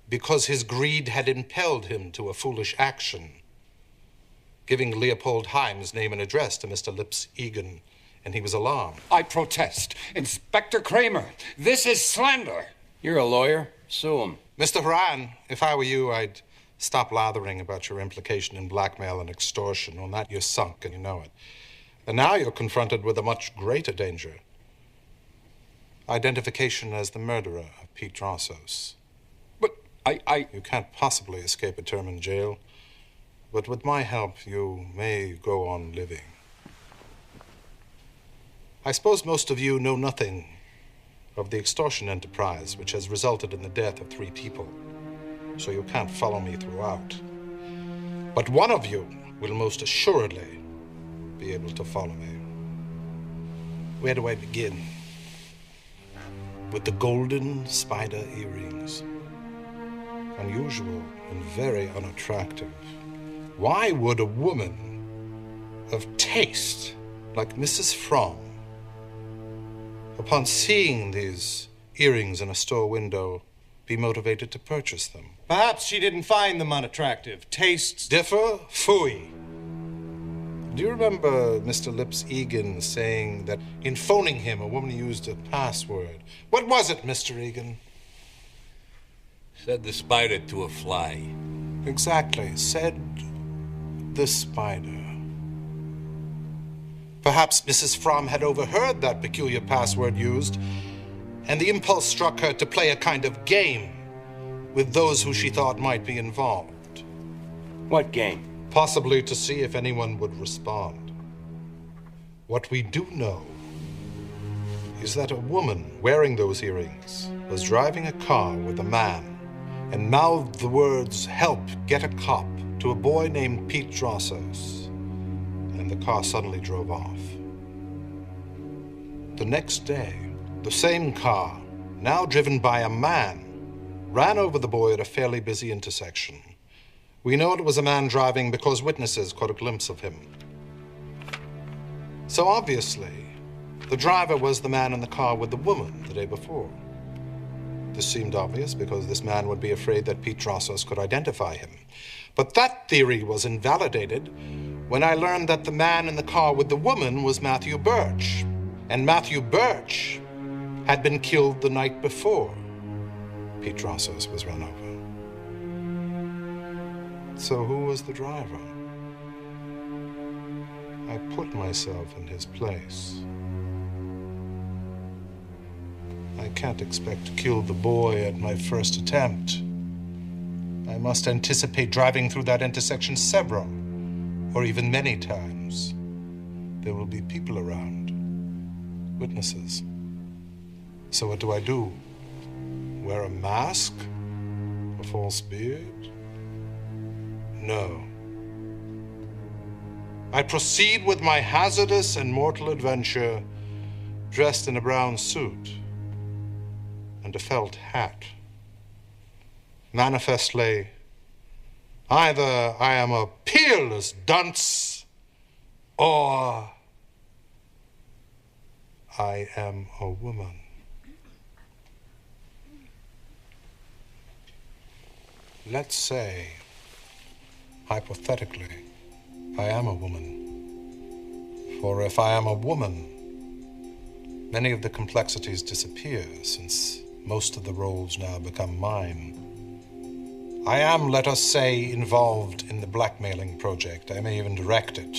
Speaker 3: because his greed had impelled him to a foolish action, giving Leopold Heim's name and address to Mr. Lips Egan, and he was alarmed.
Speaker 11: I protest. Inspector Kramer, this is slander.
Speaker 9: You're a lawyer. Sue him.
Speaker 3: Mr. Horan, if I were you, I'd stop lathering about your implication in blackmail and extortion. On that, you're sunk, and you know it. And now you're confronted with a much greater danger. Identification as the murderer of Pete Drossos.
Speaker 11: But
Speaker 3: You can't possibly escape a term in jail. But with my help, you may go on living. I suppose most of you know nothing of the extortion enterprise which has resulted in the death of 3 people, so you can't follow me throughout. But one of you will most assuredly be able to follow me. Where do I begin? With the golden spider earrings. Unusual and very unattractive. Why would a woman of taste like Mrs. Fromm, upon seeing these earrings in a store window, be motivated to purchase them?
Speaker 15: Perhaps she didn't find them unattractive. Tastes
Speaker 3: differ? Phooey. Do you remember Mr. Lips Egan saying that in phoning him, a woman used a password? What was it, Mr. Egan?
Speaker 6: Said the spider to a fly.
Speaker 3: Exactly. Said the spider. Perhaps Mrs. Fromm had overheard that peculiar password used, and the impulse struck her to play a kind of game with those who she thought might be involved.
Speaker 9: What game?
Speaker 3: Possibly to see if anyone would respond. What we do know is that a woman wearing those earrings was driving a car with a man and mouthed the words, "Help, get a cop," to a boy named Pete Drossos, and the car suddenly drove off. The next day, the same car, now driven by a man, ran over the boy at a fairly busy intersection. We know it was a man driving because witnesses caught a glimpse of him. So obviously, the driver was the man in the car with the woman the day before. This seemed obvious because this man would be afraid that Pete Drossos could identify him. But that theory was invalidated when I learned that the man in the car with the woman was Matthew Birch. And Matthew Birch had been killed the night before Pete Drossos was run over. So who was the driver? I put myself in his place. I can't expect to kill the boy at my first attempt. I must anticipate driving through that intersection several, or even many times. There will be people around, witnesses. So what do? Wear a mask? A false beard? No. I proceed with my hazardous and mortal adventure dressed in a brown suit and a felt hat. Manifestly, either I am a peerless dunce or I am a woman. Let's say, hypothetically, I am a woman. For if I am a woman, many of the complexities disappear, since most of the roles now become mine. I am, let us say, involved in the blackmailing project. I may even direct it.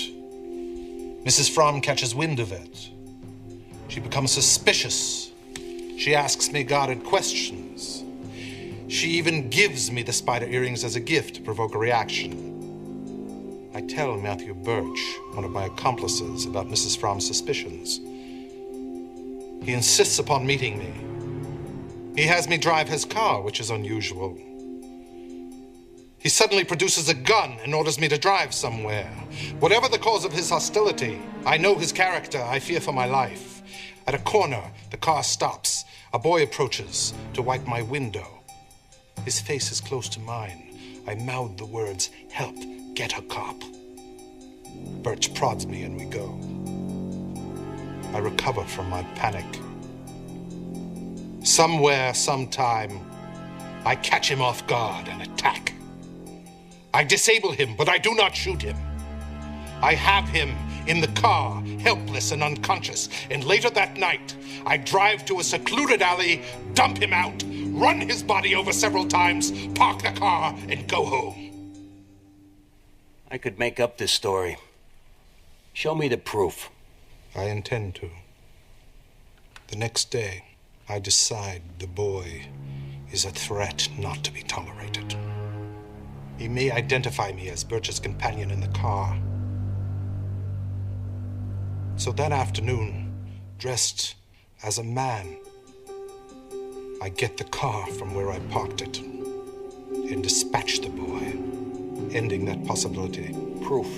Speaker 3: Mrs. Fromm catches wind of it. She becomes suspicious. She asks me guarded questions. She even gives me the spider earrings as a gift to provoke a reaction. I tell Matthew Birch, one of my accomplices, about Mrs. Fromm's suspicions. He insists upon meeting me. He has me drive his car, which is unusual. He suddenly produces a gun and orders me to drive somewhere. Whatever the cause of his hostility, I know his character. I fear for my life. At a corner, the car stops. A boy approaches to wipe my window. His face is close to mine. I mouth the words, "Help, get a cop." Birch prods me and we go. I recover from my panic. Somewhere, sometime, I catch him off guard and attack. I disable him, but I do not shoot him. I have him in the car, helpless and unconscious, and later that night, I drive to a secluded alley, dump him out, run his body over several times, park the car, and go home.
Speaker 9: I could make up this story. Show me the proof.
Speaker 3: I intend to. The next day, I decide the boy is a threat not to be tolerated. He may identify me as Birch's companion in the car. So that afternoon, dressed as a man, I get the car from where I parked it and dispatch the boy, ending that possibility.
Speaker 9: Proof.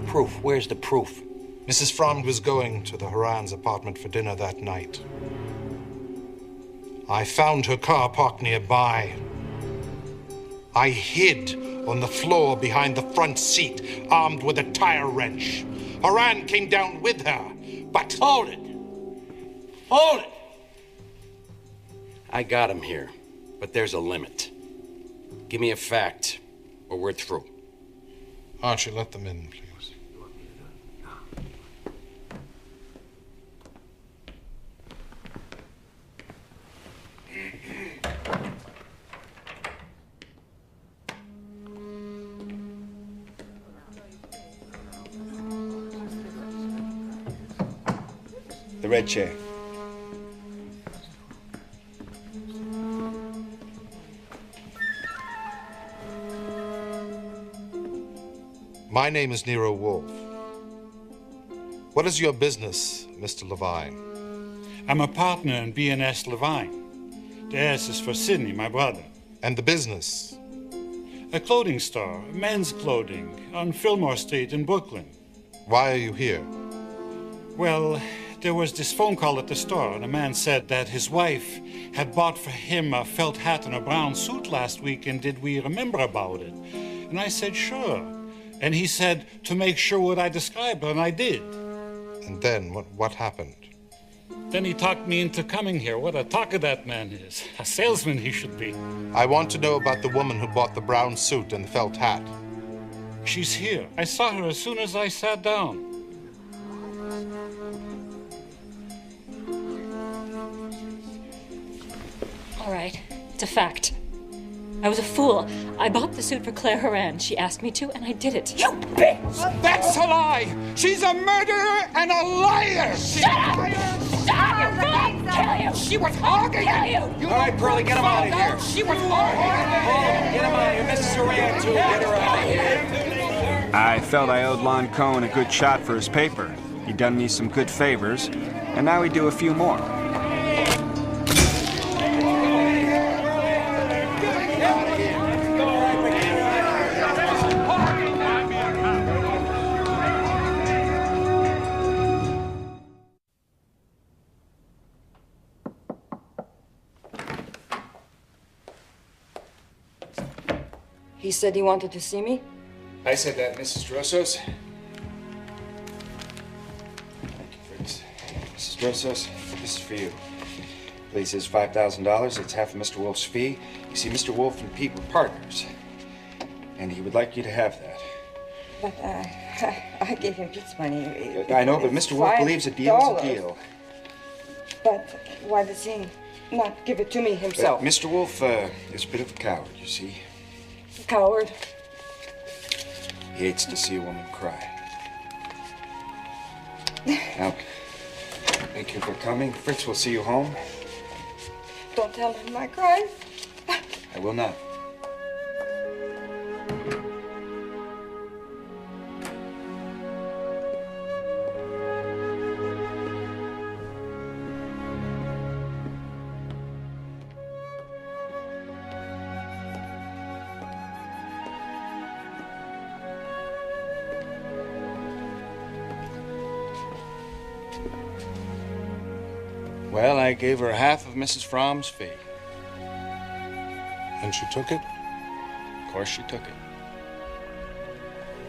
Speaker 9: Proof. Where's the proof?
Speaker 3: Mrs. Fromm was going to the Horan's apartment for dinner that night. I found her car parked nearby. I hid on the floor behind the front seat, armed with a tire wrench. Horan came down with her, but...
Speaker 9: Hold it! Hold it! I got him here, but there's a limit. Give me a fact, or we're through.
Speaker 3: Archie, let them in, please.
Speaker 2: The red chair.
Speaker 3: My name is Nero Wolfe. What is your business, Mr. Levine?
Speaker 13: I'm a partner in B&S Levine. The S is for Sidney, my brother.
Speaker 3: And the business?
Speaker 13: A clothing store, men's clothing, on Fillmore Street in Brooklyn.
Speaker 3: Why are you here?
Speaker 13: Well, there was this phone call at the store, and a man said that his wife had bought for him a felt hat and a brown suit last week, and did we remember about it? And I said, sure. And he said to make sure what I described, and I did.
Speaker 3: And then, what happened?
Speaker 13: Then he talked me into coming here. What a talker that man is. A salesman he should be.
Speaker 3: I want to know about the woman who bought the brown suit and the felt hat.
Speaker 13: She's here. I saw her as soon as I sat down.
Speaker 14: All right, it's a fact. I was a fool. I bought the suit for Claire Horan. She asked me to, and I did it.
Speaker 11: You bitch! That's a lie! She's a murderer and a liar!
Speaker 14: Shut up! Shut up! You're wrong! Kill you!
Speaker 11: She was hogging
Speaker 14: you!
Speaker 9: All right, Pearlie, get him out of here.
Speaker 11: She was hogging
Speaker 9: Get him out of here. Mrs. Horan, too. Get her out of here.
Speaker 2: I felt I owed Lon Cohen a good shot for his paper. He'd done me some good favors, and now he'd do a few more.
Speaker 7: He said he wanted to see me?
Speaker 2: I said that, Mrs. Drossos. Thank you, Fritz. Mrs. Drossos, this is for you. Please, is $5,000. It's half of Mr. Wolfe's fee. You see, Mr. Wolfe and Pete were partners, and he would like you to have that.
Speaker 7: But I gave him Pete's money.
Speaker 2: I know, but Mr. Wolfe believes a deal's a deal.
Speaker 7: But why does he not give it to me himself?
Speaker 2: Mr. Wolfe is a bit of a coward, you see.
Speaker 7: Coward?
Speaker 2: He hates to see a woman cry. Now, thank you for coming. Fritz will see you home.
Speaker 7: Don't tell him I cried.
Speaker 2: I will not. Well, I gave her half of Mrs. Fromm's fee.
Speaker 3: And she took it?
Speaker 2: Of course she took it.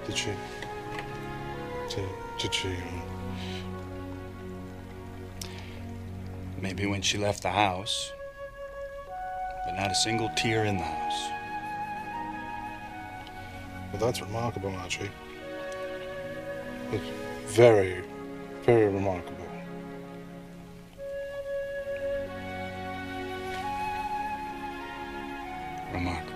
Speaker 3: Did she? Did she?
Speaker 2: Maybe when she left the house, but not a single tear in the house.
Speaker 3: Well, that's remarkable, Archie. It's very, very remarkable.
Speaker 2: Remarkable.